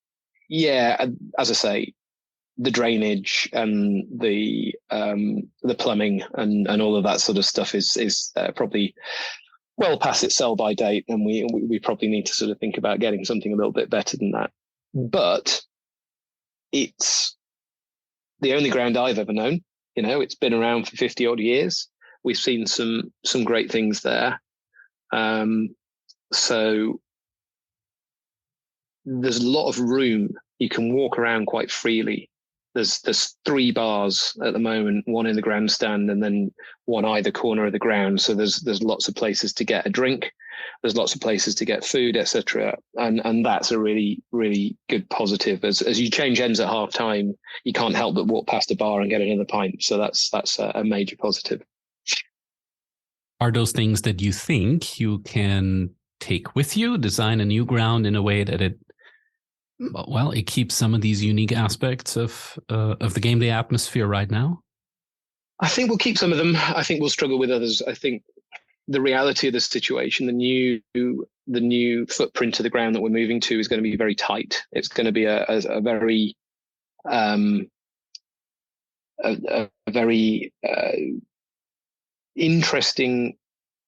Speaker 3: yeah, as I say, the drainage and the plumbing and all of that sort of stuff is probably well past its sell-by date, and we probably need to sort of think about getting something a little bit better than that. But it's the only ground I've ever known. You know, it's been around for 50 odd years. We've seen some great things there. So there's a lot of room. You can walk around quite freely. There's 3 bars at the moment, one in the grandstand and then one either corner of the ground. So there's lots of places to get a drink. There's lots of places to get food, etc. And that's a really, really good positive. As you change ends at half time, you can't help but walk past a bar and get another pint. So that's a major positive.
Speaker 4: Are those things that you think you can take with you, design a new ground in a way that it keeps some of these unique aspects of the game day atmosphere right now?
Speaker 3: I think we'll keep some of them. I think we'll struggle with others. I think the reality of the situation, the new footprint of the ground that we're moving to is going to be very tight. It's going to be a very interesting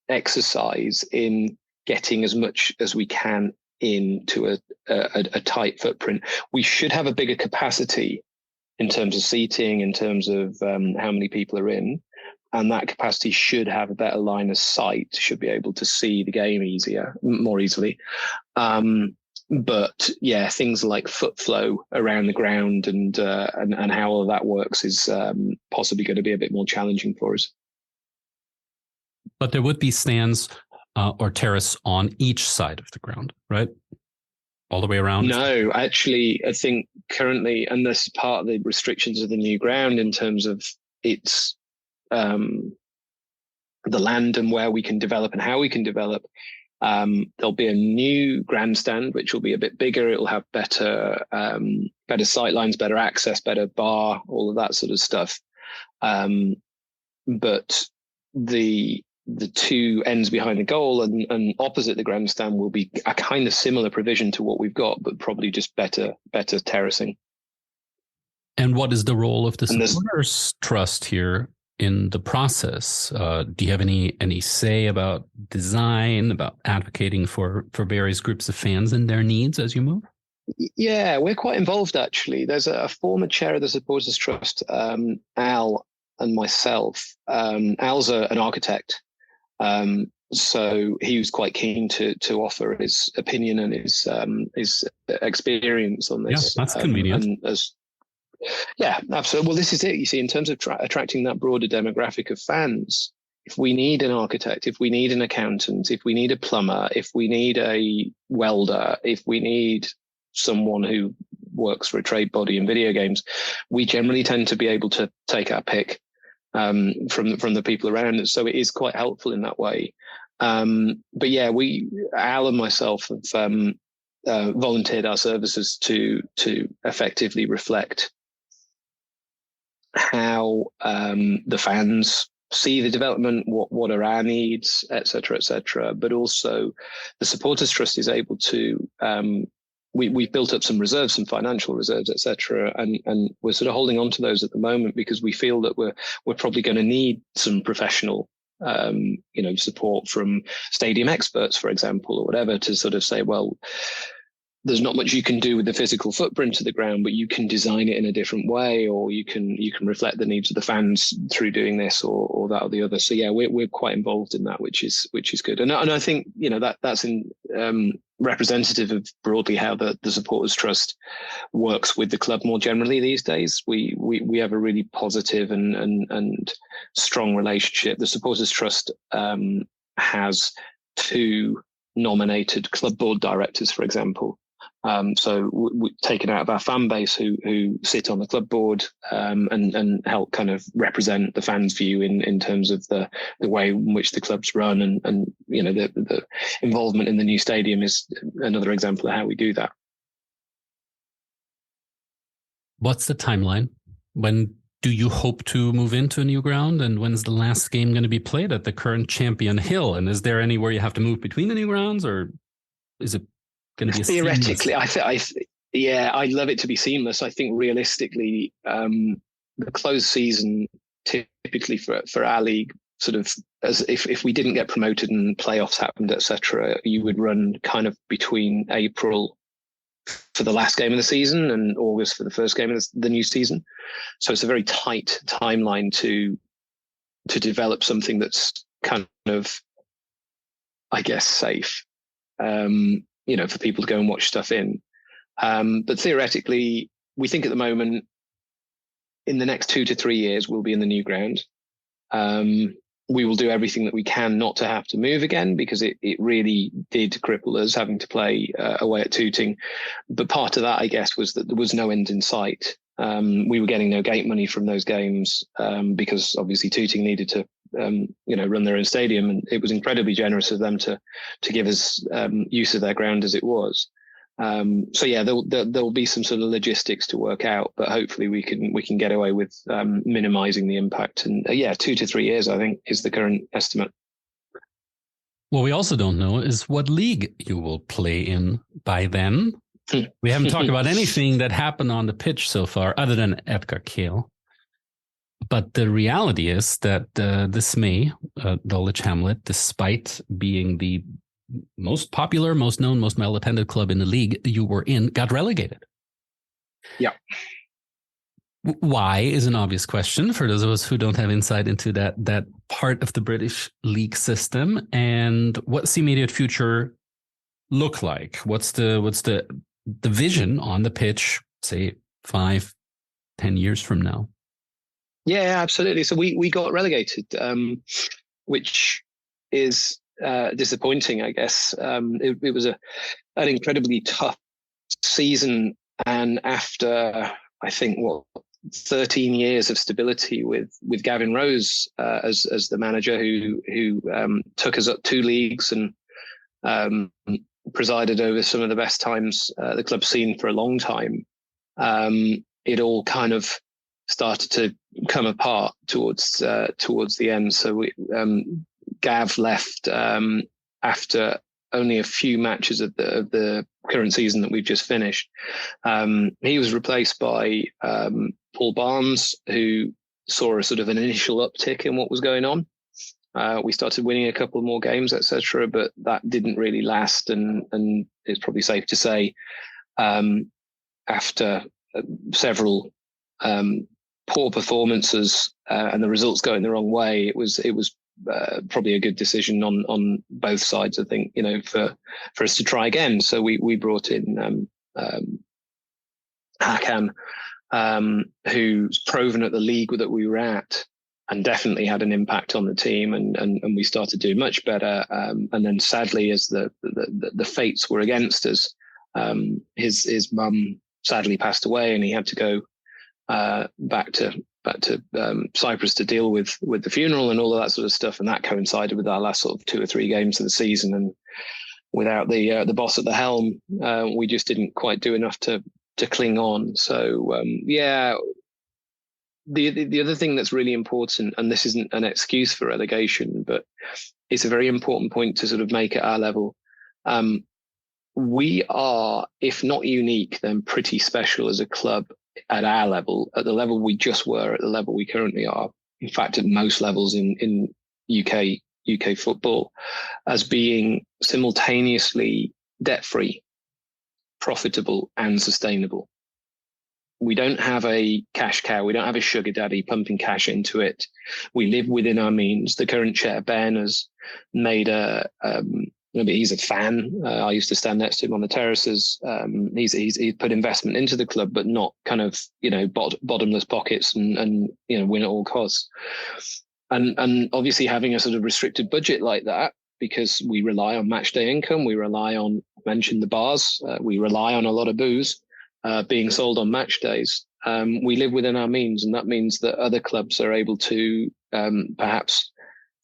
Speaker 3: exercise in getting as much as we can into a tight footprint. We should have a bigger capacity in terms of seating, in terms of how many people are in, and that capacity should have a better line of sight, should be able to see the game more easily. But yeah, things like foot flow around the ground and how all of that works is possibly going to be a bit more challenging for us.
Speaker 4: But there would be stands or terrace on each side of the ground, right? All the way around?
Speaker 3: No, actually, I think currently, and this is part of the restrictions of the new ground in terms of its the land and where we can develop and how we can develop. There'll be a new grandstand, which will be a bit bigger. It'll have better sight lines, better access, better bar, all of that sort of stuff. But the 2 ends behind the goal and opposite the grandstand will be a kind of similar provision to what we've got, but probably just better terracing.
Speaker 4: And what is the role of the supporters trust here in the process? Do you have any say about design, about advocating for various groups of fans and their needs as you move?
Speaker 3: Yeah, we're quite involved, actually. There's a former chair of the Supporters Trust, Al, and myself. Al's an architect. So he was quite keen to offer his opinion and his experience on this.
Speaker 4: Yeah, that's convenient.
Speaker 3: Yeah, absolutely. Well, this is it. You see, in terms of attracting that broader demographic of fans, if we need an architect, if we need an accountant, if we need a plumber, if we need a welder, if we need someone who works for a trade body in video games, we generally tend to be able to take our pick from the people around us. So it is quite helpful in that way. But yeah, Al and myself have volunteered our services to effectively reflect how the fans see the development, what are our needs, etc. But also the Supporters Trust is able to we've built up some reserves, some financial reserves, etc. And we're sort of holding on to those at the moment because we feel that we're probably going to need some professional support from stadium experts, for example, or whatever, to sort of say, well, there's not much you can do with the physical footprint of the ground, but you can design it in a different way, or you can reflect the needs of the fans through doing this or that or the other. So yeah, we're quite involved in that, which is good. And I think, that's representative of broadly how the Supporters Trust works with the club more generally these days. We have a really positive and strong relationship. The Supporters Trust has 2 nominated club board directors, for example. So we've taken out of our fan base who sit on the club board and help kind of represent the fans' view in terms of the way in which the club's run, and the involvement in the new stadium is another example of how we do that.
Speaker 4: What's the timeline? When do you hope to move into a new ground, and when's the last game going to be played at the current Champion Hill? And is there anywhere you have to move between the new grounds, or is it going to be
Speaker 3: theoretically? I'd love it to be seamless. I think realistically, the closed season typically for our league, sort of as if we didn't get promoted and playoffs happened, etc., you would run kind of between April for the last game of the season and August for the first game of the new season. So it's a very tight timeline to develop something that's kind of, I guess, safe, for people to go and watch stuff in. But theoretically, we think at the moment, in the next 2 to 3 years, we'll be in the new ground. We will do everything that we can not to have to move again, because it really did cripple us having to play away at Tooting. But part of that, I guess, was that there was no end in sight. We were getting no gate money from those games because obviously Tooting needed to run their own stadium, and it was incredibly generous of them to give us use of their ground as it was. So yeah, there'll be some sort of logistics to work out, but hopefully we can get away with minimizing the impact. And 2 to 3 years, I think, is the current estimate.
Speaker 4: What we also don't know is what league you will play in by then. We haven't talked about anything that happened on the pitch so far, other than Edgar Kale. But the reality is that this May, Dulwich Hamlet, despite being the most popular, most known, most well-attended club in the league you were in, got relegated.
Speaker 3: Yeah.
Speaker 4: Why is an obvious question for those of us who don't have insight into that part of the British league system. And what's the immediate future look like? What's the vision on the pitch, say 5-10 years from now?
Speaker 3: Yeah, absolutely. So we got relegated, which is disappointing, I guess. It was an incredibly tough season, and after I think 13 years of stability with Gavin Rose as the manager, who took us up 2 leagues and presided over some of the best times the club's seen for a long time. It all kind of started to come apart towards the end. So Gav left after only a few matches of the current season that we've just finished. He was replaced by Paul Barnes, who saw a sort of an initial uptick in what was going on. We started winning a couple more games, etc., but that didn't really last. And it's probably safe to say, after several poor performances and the results going the wrong way, it was probably a good decision on both sides, I think, for us to try again. So we brought in Hakan, who's proven at the league that we were at and definitely had an impact on the team, and we started doing much better. And then sadly, as the fates were against us, his mum sadly passed away, and he had to go back to Cyprus to deal with the funeral and all of that sort of stuff. And that coincided with our last sort of 2 or 3 games of the season. And without the boss at the helm, we just didn't quite do enough to cling on. So the other thing that's really important, and this isn't an excuse for relegation, but it's a very important point to sort of make at our level. We are, if not unique, then pretty special as a club at our level, at the level we just were, at the level we currently are. In fact, at most levels in UK football, as being simultaneously debt-free, profitable and sustainable. We don't have a cash cow. We don't have a sugar daddy pumping cash into it. We live within our means. The current chair, Ben, has made he's a fan. I used to stand next to him on the terraces. He's put investment into the club, but not kind of, bottomless pockets and win at all costs. And obviously having a sort of restricted budget like that, because we rely on match day income, we rely on, mentioned the bars, we rely on a lot of booze being sold on match days. We live within our means, and that means that other clubs are able to perhaps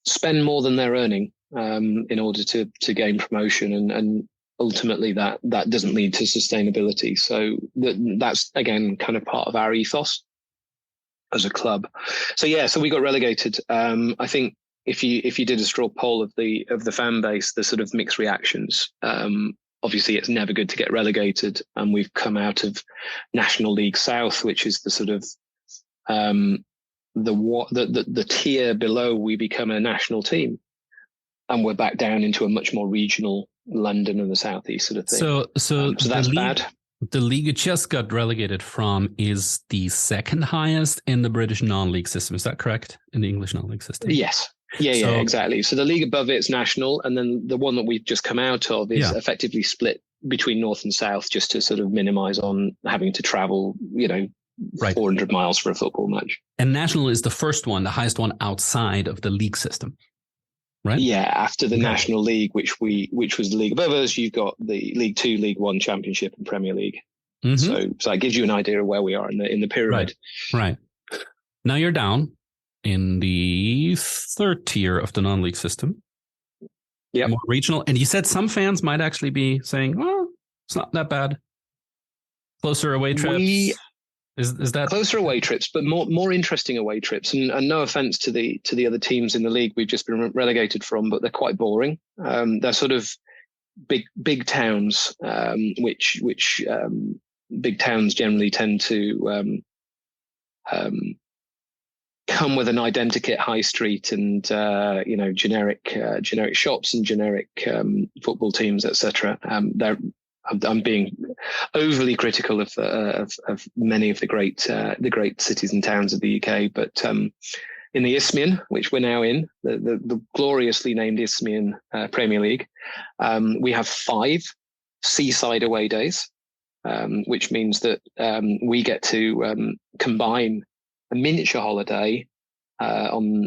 Speaker 3: spend more than they're earning in order to gain promotion, and ultimately that doesn't lead to sustainability. So that's again kind of part of our ethos as a club. So we got relegated. I think if you did a straw poll of the fan base, the sort of mixed reactions. Obviously, it's never good to get relegated, and we've come out of National League South, which is the sort of the tier below. We become a national team, and we're back down into a much more regional London and the southeast sort of thing. So that's bad.
Speaker 4: The league you just got relegated from is the second highest in the British non-league system. Is that correct? In the English non-league system?
Speaker 3: Yes. Yeah, exactly. So the league above it's national, and then the one that we've just come out of is effectively split between north and south, just to sort of minimize on having to travel, 400 miles for a football match.
Speaker 4: And national is the first one, the highest one outside of the league system, right?
Speaker 3: Yeah, after the National League, which was the league above us, you've got the League Two, League One, Championship, and Premier League. Mm-hmm. So that gives you an idea of where we are in the pyramid.
Speaker 4: Right. Now you're down in the third tier of the non-league system. Yeah, more regional. And you said some fans might actually be saying, "Well, it's not that bad." Closer away trips. Is that
Speaker 3: closer away trips, but more interesting away trips? And no offense to the other teams in the league we've just been relegated from, but they're quite boring. They're sort of big towns, which big towns generally tend to come with an identikit high street and generic shops and generic football teams, etc. I'm being overly critical of many of the great cities and towns of the UK, but in the Isthmian, which we're now in, the gloriously named Isthmian Premier League, we have 5 seaside away days, which means that we get to combine a miniature holiday on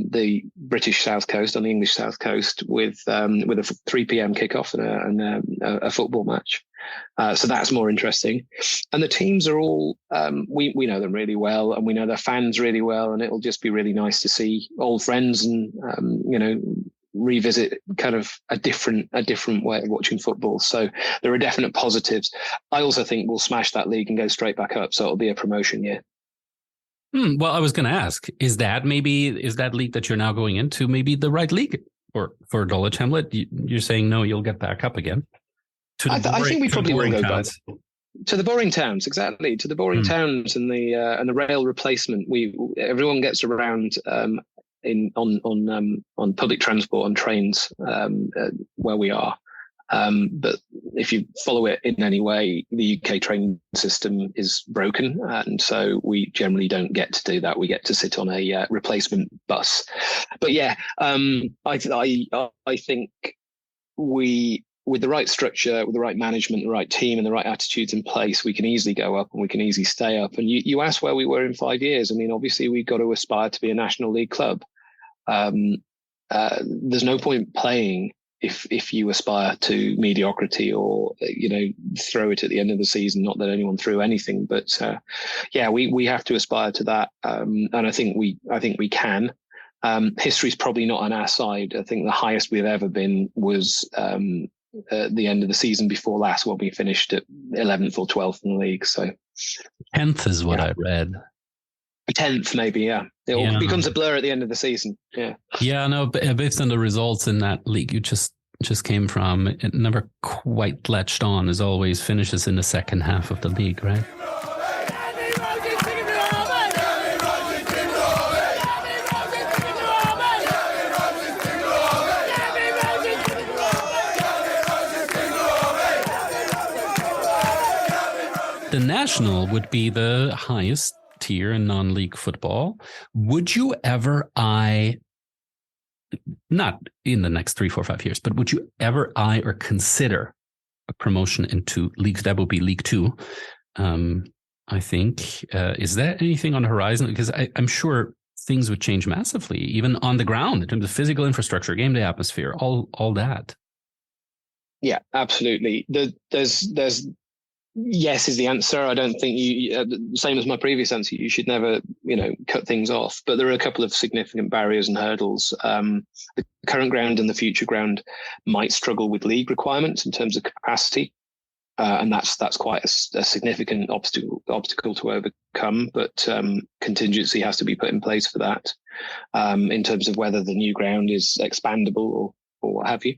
Speaker 3: the British South Coast, on the English South Coast, with a 3 p.m. kickoff and a football match. So that's more interesting. And the teams are all, we know them really well, and we know their fans really well, and it'll just be really nice to see old friends and, revisit kind of a different way of watching football. So there are definite positives. I also think we'll smash that league and go straight back up. So it'll be a promotion year.
Speaker 4: Well, I was going to ask, is that league that you're now going into maybe the right league for Dulwich Hamlet? You're saying, no, you'll get back up again.
Speaker 3: I think we probably will go back to the boring towns. Exactly. To the boring towns and the rail replacement. Everyone gets around, on public transport, on trains, where we are. But if you follow it in any way, the UK train system is broken, and so we generally don't get to do that. We get to sit on a replacement bus. But I think with the right structure, with the right management, the right team, and the right attitudes in place, we can easily go up and we can easily stay up. And you asked where we were in 5 years. I mean, obviously we've got to aspire to be a National League club. There's no point playing if you aspire to mediocrity or throw it at the end of the season. Not that anyone threw anything, but we have to aspire to that, and I think we can. History's probably not on our side. I think the highest we've ever been was at the end of the season before last, when we finished at 11th or 12th in the league. So
Speaker 4: 10th is what I read.
Speaker 3: 10th, maybe, yeah. It becomes a blur at the end of the season. Yeah.
Speaker 4: Yeah, no, based on the results in that league you just came from, it never quite latched on, as always finishes in the second half of the league, right? the national would be the highest tier in non-league football. Would you ever not in the next 3, 4, 5 years, but would you ever or consider a promotion into leagues? That would be League Two. I think, is there anything on the horizon? Because I'm sure things would change massively, even on the ground in terms of physical infrastructure, game day atmosphere, all that.
Speaker 3: Yeah, absolutely. There's yes is the answer. I don't think same as my previous answer, you should never, cut things off. But there are a couple of significant barriers and hurdles. The current ground and the future ground might struggle with league requirements in terms of capacity. And that's quite a significant obstacle to overcome. But contingency has to be put in place for that in terms of whether the new ground is expandable or what have you.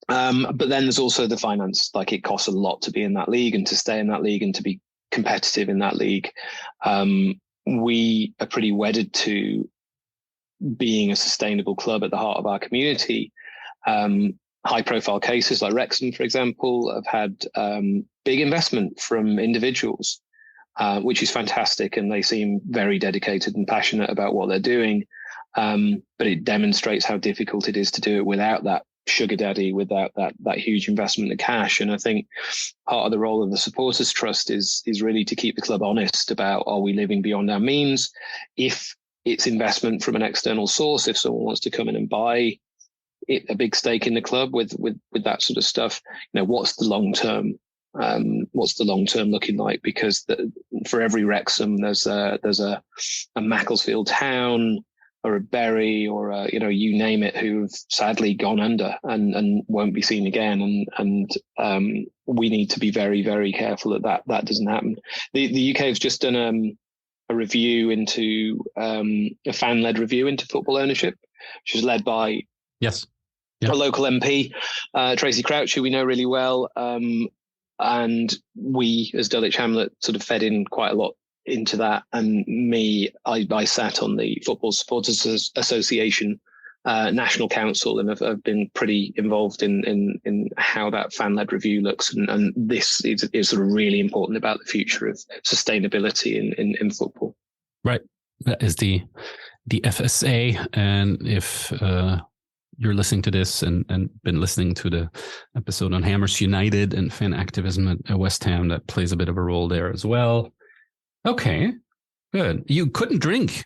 Speaker 3: But then there's also the finance. Like, it costs a lot to be in that league and to stay in that league and to be competitive in that league. We are pretty wedded to being a sustainable club at the heart of our community. High profile cases like Wrexham, for example, have had big investment from individuals, which is fantastic. And they seem very dedicated and passionate about what they're doing. But it demonstrates how difficult it is to do it without that sugar daddy, without that huge investment of cash. And I think part of the role of the Supporters Trust is really to keep the club honest about, are we living beyond our means? If it's investment from an external source, if someone wants to come in and buy a big stake in the club with that sort of stuff, what's the long term? What's the long term looking like? Because for every Wrexham, there's a Macclesfield Town or a Bury or you name it, who've sadly gone under and won't be seen again. And we need to be very, very careful that doesn't happen. The UK has just done a review into a fan-led review into football ownership, which is led by a local MP, Tracy Crouch, who we know really well. And we, as Dulwich Hamlet, sort of fed in quite a lot into that. And I sat on the Football Supporters Association National Council, and have been pretty involved in how that fan-led review looks. And this is sort of really important about the future of sustainability in football.
Speaker 4: Right. That is the FSA. And if you're listening to this and been listening to the episode on Hammers United and fan activism at West Ham, that plays a bit of a role there as well. Okay, good. You couldn't drink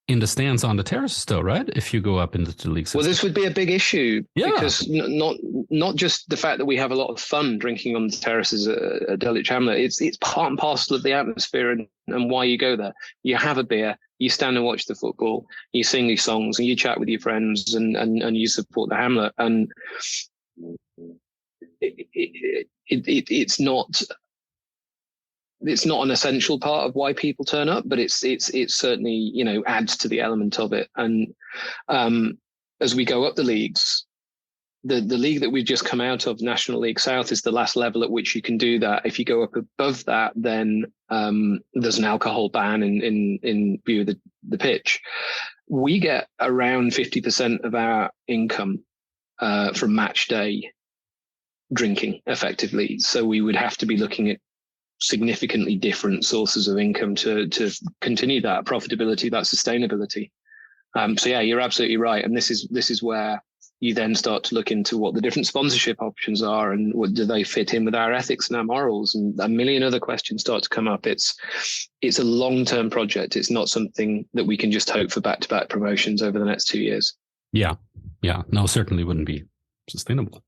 Speaker 4: in the stands on the terraces, though, right? If you go up into the league system.
Speaker 3: Well, this would be a big issue, because not just the fact that we have a lot of fun drinking on the terraces at Dulwich Hamlet. It's part and parcel of the atmosphere and why you go there. You have a beer, you stand and watch the football, you sing these songs, and you chat with your friends, and you support the Hamlet. And it's not an essential part of why people turn up, but it's certainly, adds to the element of it. And as we go up the leagues, the league that we've just come out of, National League South, is the last level at which you can do that. If you go up above that, then there's an alcohol ban in view of the pitch. We get around 50% of our income from match day drinking, effectively. So we would have to be looking at significantly different sources of income to continue that profitability, that sustainability. So yeah, you're absolutely right. And this is where you then start to look into what the different sponsorship options are, and what do they fit in with our ethics and our morals, and a million other questions start to come up. It's a long-term project. It's not something that we can just hope for back-to-back promotions over the next 2 years. Yeah. No, certainly wouldn't be sustainable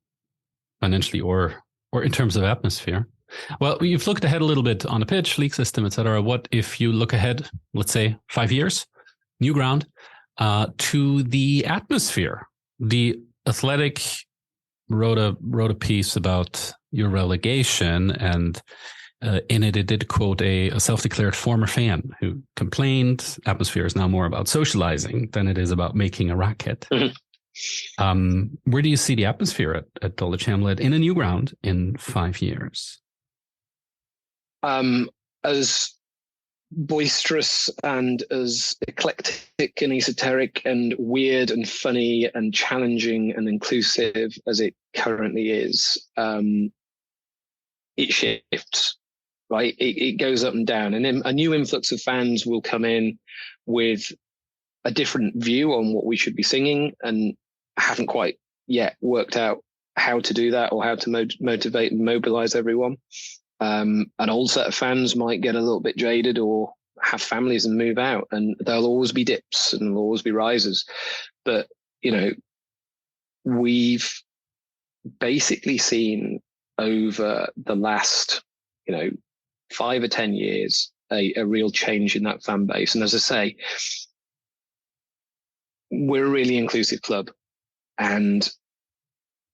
Speaker 3: financially or in terms of atmosphere. Well, you've looked ahead a little bit on the pitch, league system, etc. What if you look ahead, let's say 5 years, new ground, to the atmosphere? The Athletic wrote a piece about your relegation, and in it did quote a self-declared former fan who complained atmosphere is now more about socializing than it is about making a racket. Mm-hmm. Where do you see the atmosphere at Dulwich Hamlet in a new ground in 5 years? As boisterous and as eclectic and esoteric and weird and funny and challenging and inclusive as it currently is, it shifts right? It goes up and down, and then a new influx of fans will come in with a different view on what we should be singing, and haven't quite yet worked out how to do that or how to motivate and mobilize everyone. An old set of fans might get a little bit jaded or have families and move out, and there'll always be dips and there'll always be rises. But, you know, we've basically seen over the last, you know, 5 or 10 years, a real change in that fan base. And as I say, we're a really inclusive club, and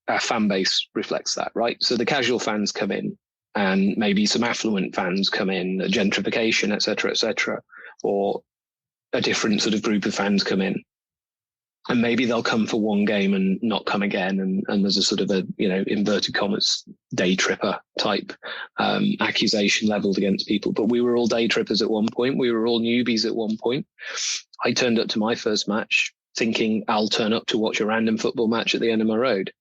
Speaker 3: our fan base reflects that, right? So the casual fans come in, and maybe some affluent fans come in, gentrification, et cetera, or a different sort of group of fans come in. And maybe they'll come for one game and not come again. And there's a sort of a, you know, inverted commas, day tripper type accusation leveled against people. But we were all day trippers at one point. We were all newbies at one point. I turned up to my first match thinking I'll turn up to watch a random football match at the end of my road.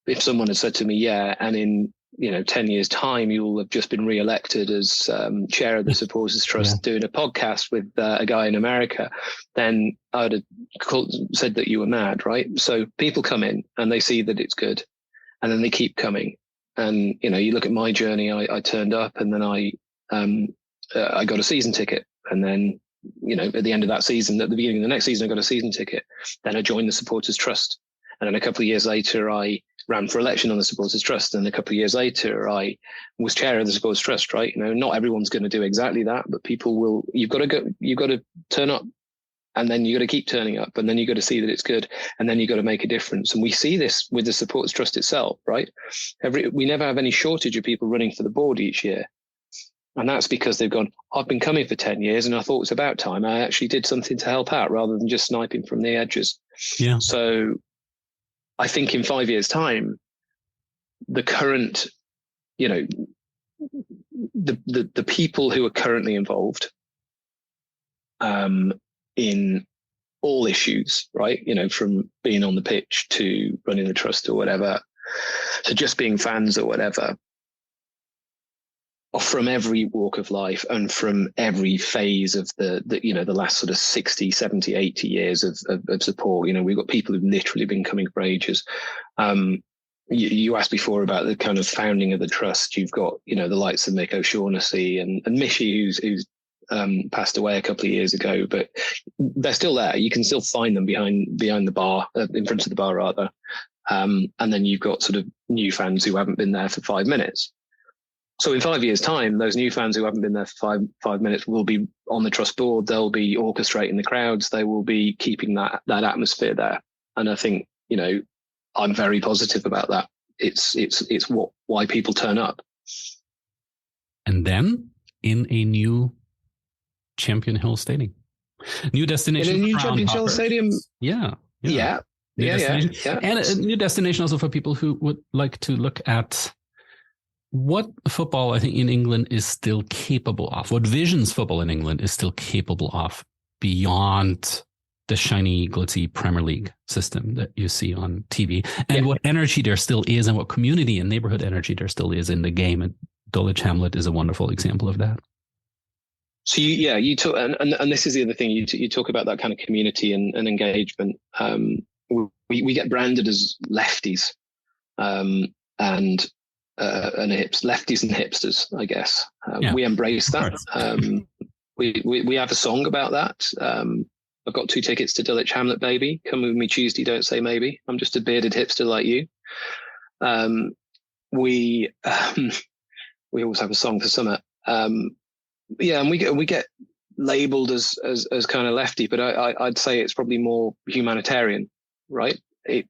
Speaker 3: If someone had said to me, yeah, and in, you know, 10 years time, you will have just been re-elected as chair of the Supporters Trust doing a podcast with a guy in America, then I would have said that you were mad, right? So people come in and they see that it's good, and then they keep coming. And, you know, you look at my journey, I turned up, and then I got a season ticket. And then, you know, at the end of that season, at the beginning of the next season, I got a season ticket. Then I joined the Supporters Trust. And then a couple of years later, I ran for election on the Supporters Trust. And a couple of years later, I was chair of the Supporters Trust, right? You know, not everyone's going to do exactly that, but people will, you've got to turn up, and then you got to keep turning up, and then you got to see that it's good, and then you got to make a difference. And we see this with the Supporters Trust itself, right? We never have any shortage of people running for the board each year. And that's because they've gone, I've been coming for 10 years and I thought it was about time I actually did something to help out rather than just sniping from the edges.
Speaker 4: Yeah.
Speaker 3: So I think in 5 years' time, the current, you know, the people who are currently involved in all issues, right? You know, from being on the pitch to running the trust or whatever, to just being fans or whatever, or from every walk of life and from every phase of the you know, the last sort of 60, 70, 80 years of support. You know, we've got people who've literally been coming for ages. You asked before about the kind of founding of the trust. You've got, you know, the likes of Mick O'Shaughnessy and Mishy, who's passed away a couple of years ago, but they're still there. You can still find them behind the bar, in front of the bar rather. And then you've got sort of new fans who haven't been there for 5 minutes. So in 5 years' time, those new fans who haven't been there for five minutes will be on the trust board. They'll be orchestrating the crowds. They will be keeping that atmosphere there. And I think, you know, I'm very positive about that. It's why people turn up.
Speaker 4: And then in a new Champion Hill Stadium, new destination.
Speaker 3: In a new Champion Hill Stadium.
Speaker 4: Yeah.
Speaker 3: Yeah.
Speaker 4: And a new destination also for people who would like to look at what football, I think, in England is still capable of, what Vision's football in England is still capable of beyond the shiny, glitzy Premier League system that you see on TV, and what energy there still is, and what community and neighborhood energy there still is in the game. And Dulwich Hamlet is a wonderful example of that.
Speaker 3: So you talk, and this is the other thing, you talk about that kind of community and engagement. We get branded as lefties, and lefties and hipsters, I guess. We embrace that. We have a song about that. I've got 2 tickets to Dulwich Hamlet, baby. Come with me Tuesday, don't say maybe. I'm just a bearded hipster like you. We always have a song for summer. And we get labelled as kind of lefty, but I'd say it's probably more humanitarian, right? I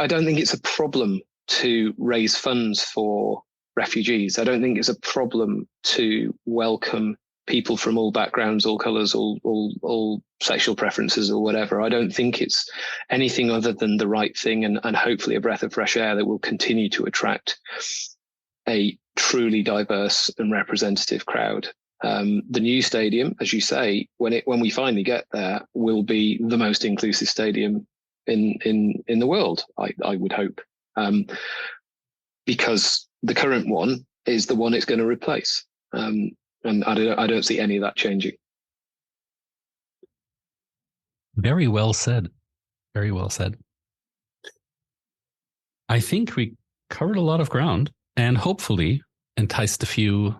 Speaker 3: don't think it's a problem to raise funds for refugees. I don't think it's a problem to welcome people from all backgrounds, all colours, all sexual preferences or whatever. I don't think it's anything other than the right thing and hopefully a breath of fresh air that will continue to attract a truly diverse and representative crowd. The new stadium, as you say, when we finally get there, will be the most inclusive stadium in the world. I would hope. because the current one is the one it's going to replace. And I don't see any of that changing.
Speaker 4: Very well said. Very well said. I think we covered a lot of ground and hopefully enticed a few,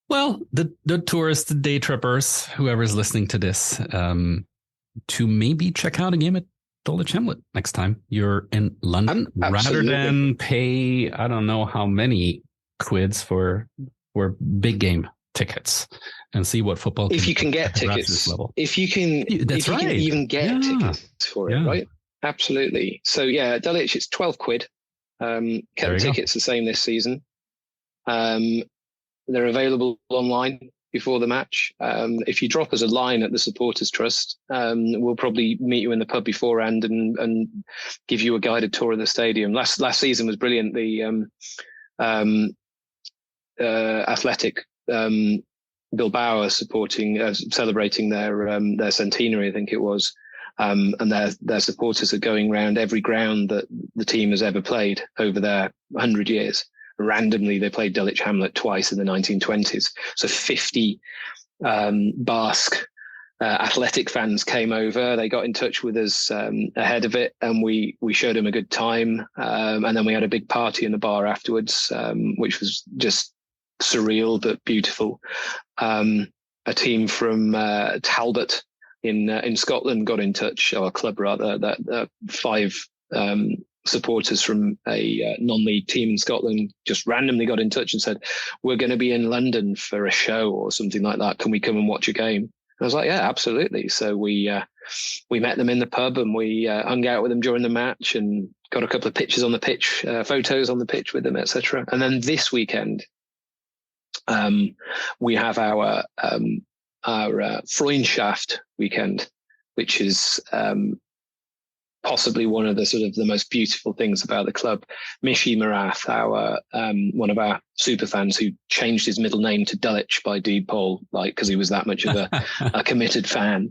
Speaker 4: well, the tourists, the day trippers, whoever's listening to this, to maybe check out a game at Dulwich Hamlet next time you're in London, rather than pay, I don't know how many quids for big game tickets and see what football.
Speaker 3: If you can get tickets, if you can even get tickets for it, right? Absolutely. So yeah, Dulwich, it's 12 quid. Kept tickets the same this season. They're available online before the match. If you drop us a line at the Supporters Trust, we'll probably meet you in the pub beforehand and give you a guided tour of the stadium. Last season was brilliant. The Athletic Bilbao are celebrating their centenary, I think it was. And their supporters are going around every ground that the team has ever played over their 100 years. Randomly, they played Dulwich Hamlet twice in the 1920s. So 50 Basque Athletic fans came over. They got in touch with us ahead of it, and we showed them a good time. And then we had a big party in the bar afterwards, which was just surreal but beautiful. A team from Talbot in Scotland got in touch, or a club rather, that 5 supporters from a non-league team in Scotland just randomly got in touch and said, we're going to be in London for a show or something like that. Can we come and watch a game? And I was like, yeah, absolutely. So we met them in the pub and we hung out with them during the match and got a couple of pictures on the pitch, photos on the pitch with them, etc. And then this weekend, we have our Freundschaft weekend, which is possibly one of the most beautiful things about the club. Mishi Marath, one of our super fans, who changed his middle name to Dulwich by deed poll, because he was that much of a committed fan.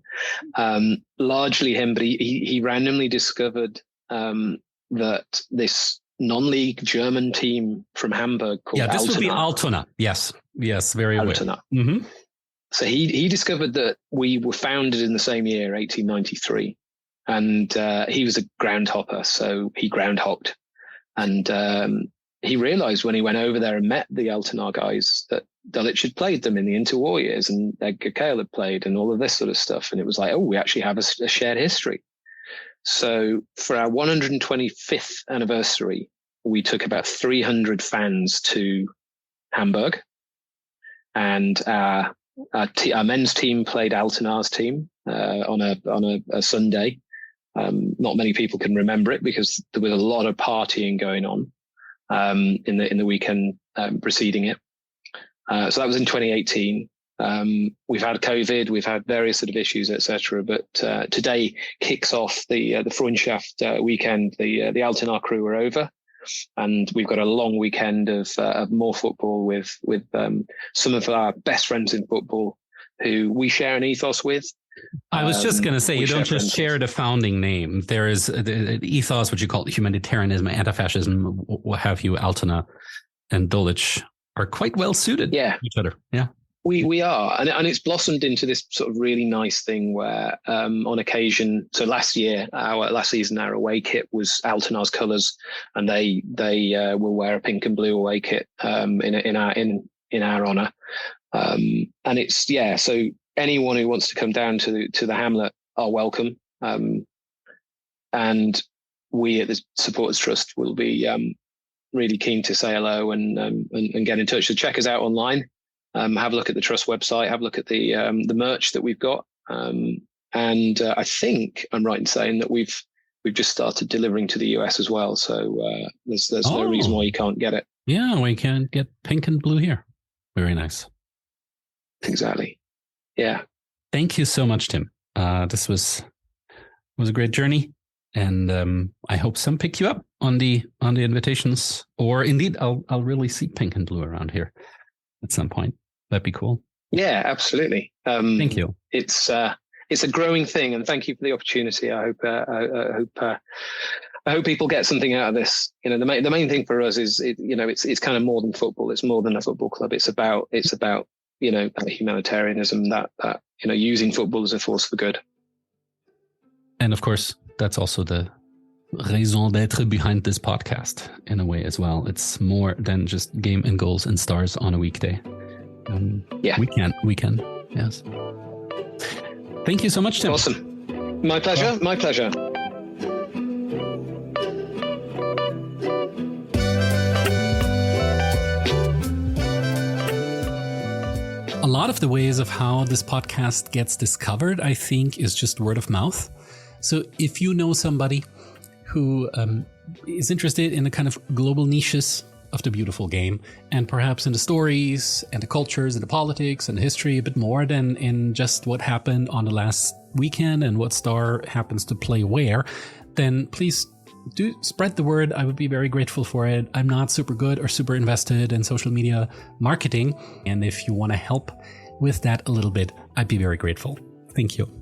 Speaker 3: Largely him, but he randomly discovered that this non-league German team from Hamburg called
Speaker 4: this
Speaker 3: Altona.
Speaker 4: would be Altona. Yes, very aware.
Speaker 3: Altona. Mm-hmm. So he discovered that we were founded in the same year, 1893. And he was a ground hopper, so he ground hopped. And he realised when he went over there and met the Altona guys that Dulwich had played them in the interwar years, and Edgar Cale had played, and all of this sort of stuff. And it was like, oh, we actually have a shared history. So for our 125th anniversary, we took about 300 fans to Hamburg, and our men's team played Altona's team on a Sunday. Not many people can remember it because there was a lot of partying going on in the weekend preceding it. So that was in 2018. We've had COVID, we've had various sort of issues, etc. But today kicks off the Freundschaft weekend. The Altona crew are over, and we've got a long weekend of more football with some of our best friends in football who we share an ethos with.
Speaker 4: I was just going to say, you don't just share the founding name. There is the ethos, what you call humanitarianism, anti-fascism, what have you. Altona and Dulwich are quite well suited to each other. Yeah,
Speaker 3: we are. And it's blossomed into this sort of really nice thing where on occasion, so last season, our away kit was Altona's colours, and they will wear a pink and blue away kit in our honour. And it's, so anyone who wants to come down to the Hamlet are welcome. And we at the Supporters Trust will be really keen to say hello and get in touch. So check us out online. Have a look at the Trust website. Have a look at the merch that we've got. And I think I'm right in saying that we've just started delivering to the US as well. So there's no reason why you can't get it.
Speaker 4: Yeah, we can get pink and blue here. Very nice.
Speaker 3: Exactly. Yeah.
Speaker 4: Thank you so much, Tim. This was a great journey, and I hope some pick you up on the invitations, or indeed, I'll really see pink and blue around here at some point. That'd be cool.
Speaker 3: Yeah, absolutely.
Speaker 4: Thank you.
Speaker 3: It's a growing thing, and thank you for the opportunity. I hope I hope people get something out of this. You know, the main thing for us is, it's kind of more than football. It's more than a football club. It's about that humanitarianism, that using football as a force for good.
Speaker 4: And of course, that's also the raison d'être behind this podcast in a way as well. It's more than just game and goals and stars on a weekday. We can. Yes. Thank you so much, Tim.
Speaker 3: Awesome. My pleasure. My pleasure.
Speaker 4: A lot of the ways of how this podcast gets discovered, I think, is just word of mouth. So if you know somebody who is interested in the kind of global niches of the beautiful game, and perhaps in the stories and the cultures and the politics and the history a bit more than in just what happened on the last weekend and what star happens to play where, then please do spread the word. I would be very grateful for it. I'm not super good or super invested in social media marketing, and if you want to help with that a little bit, I'd be very grateful. Thank you.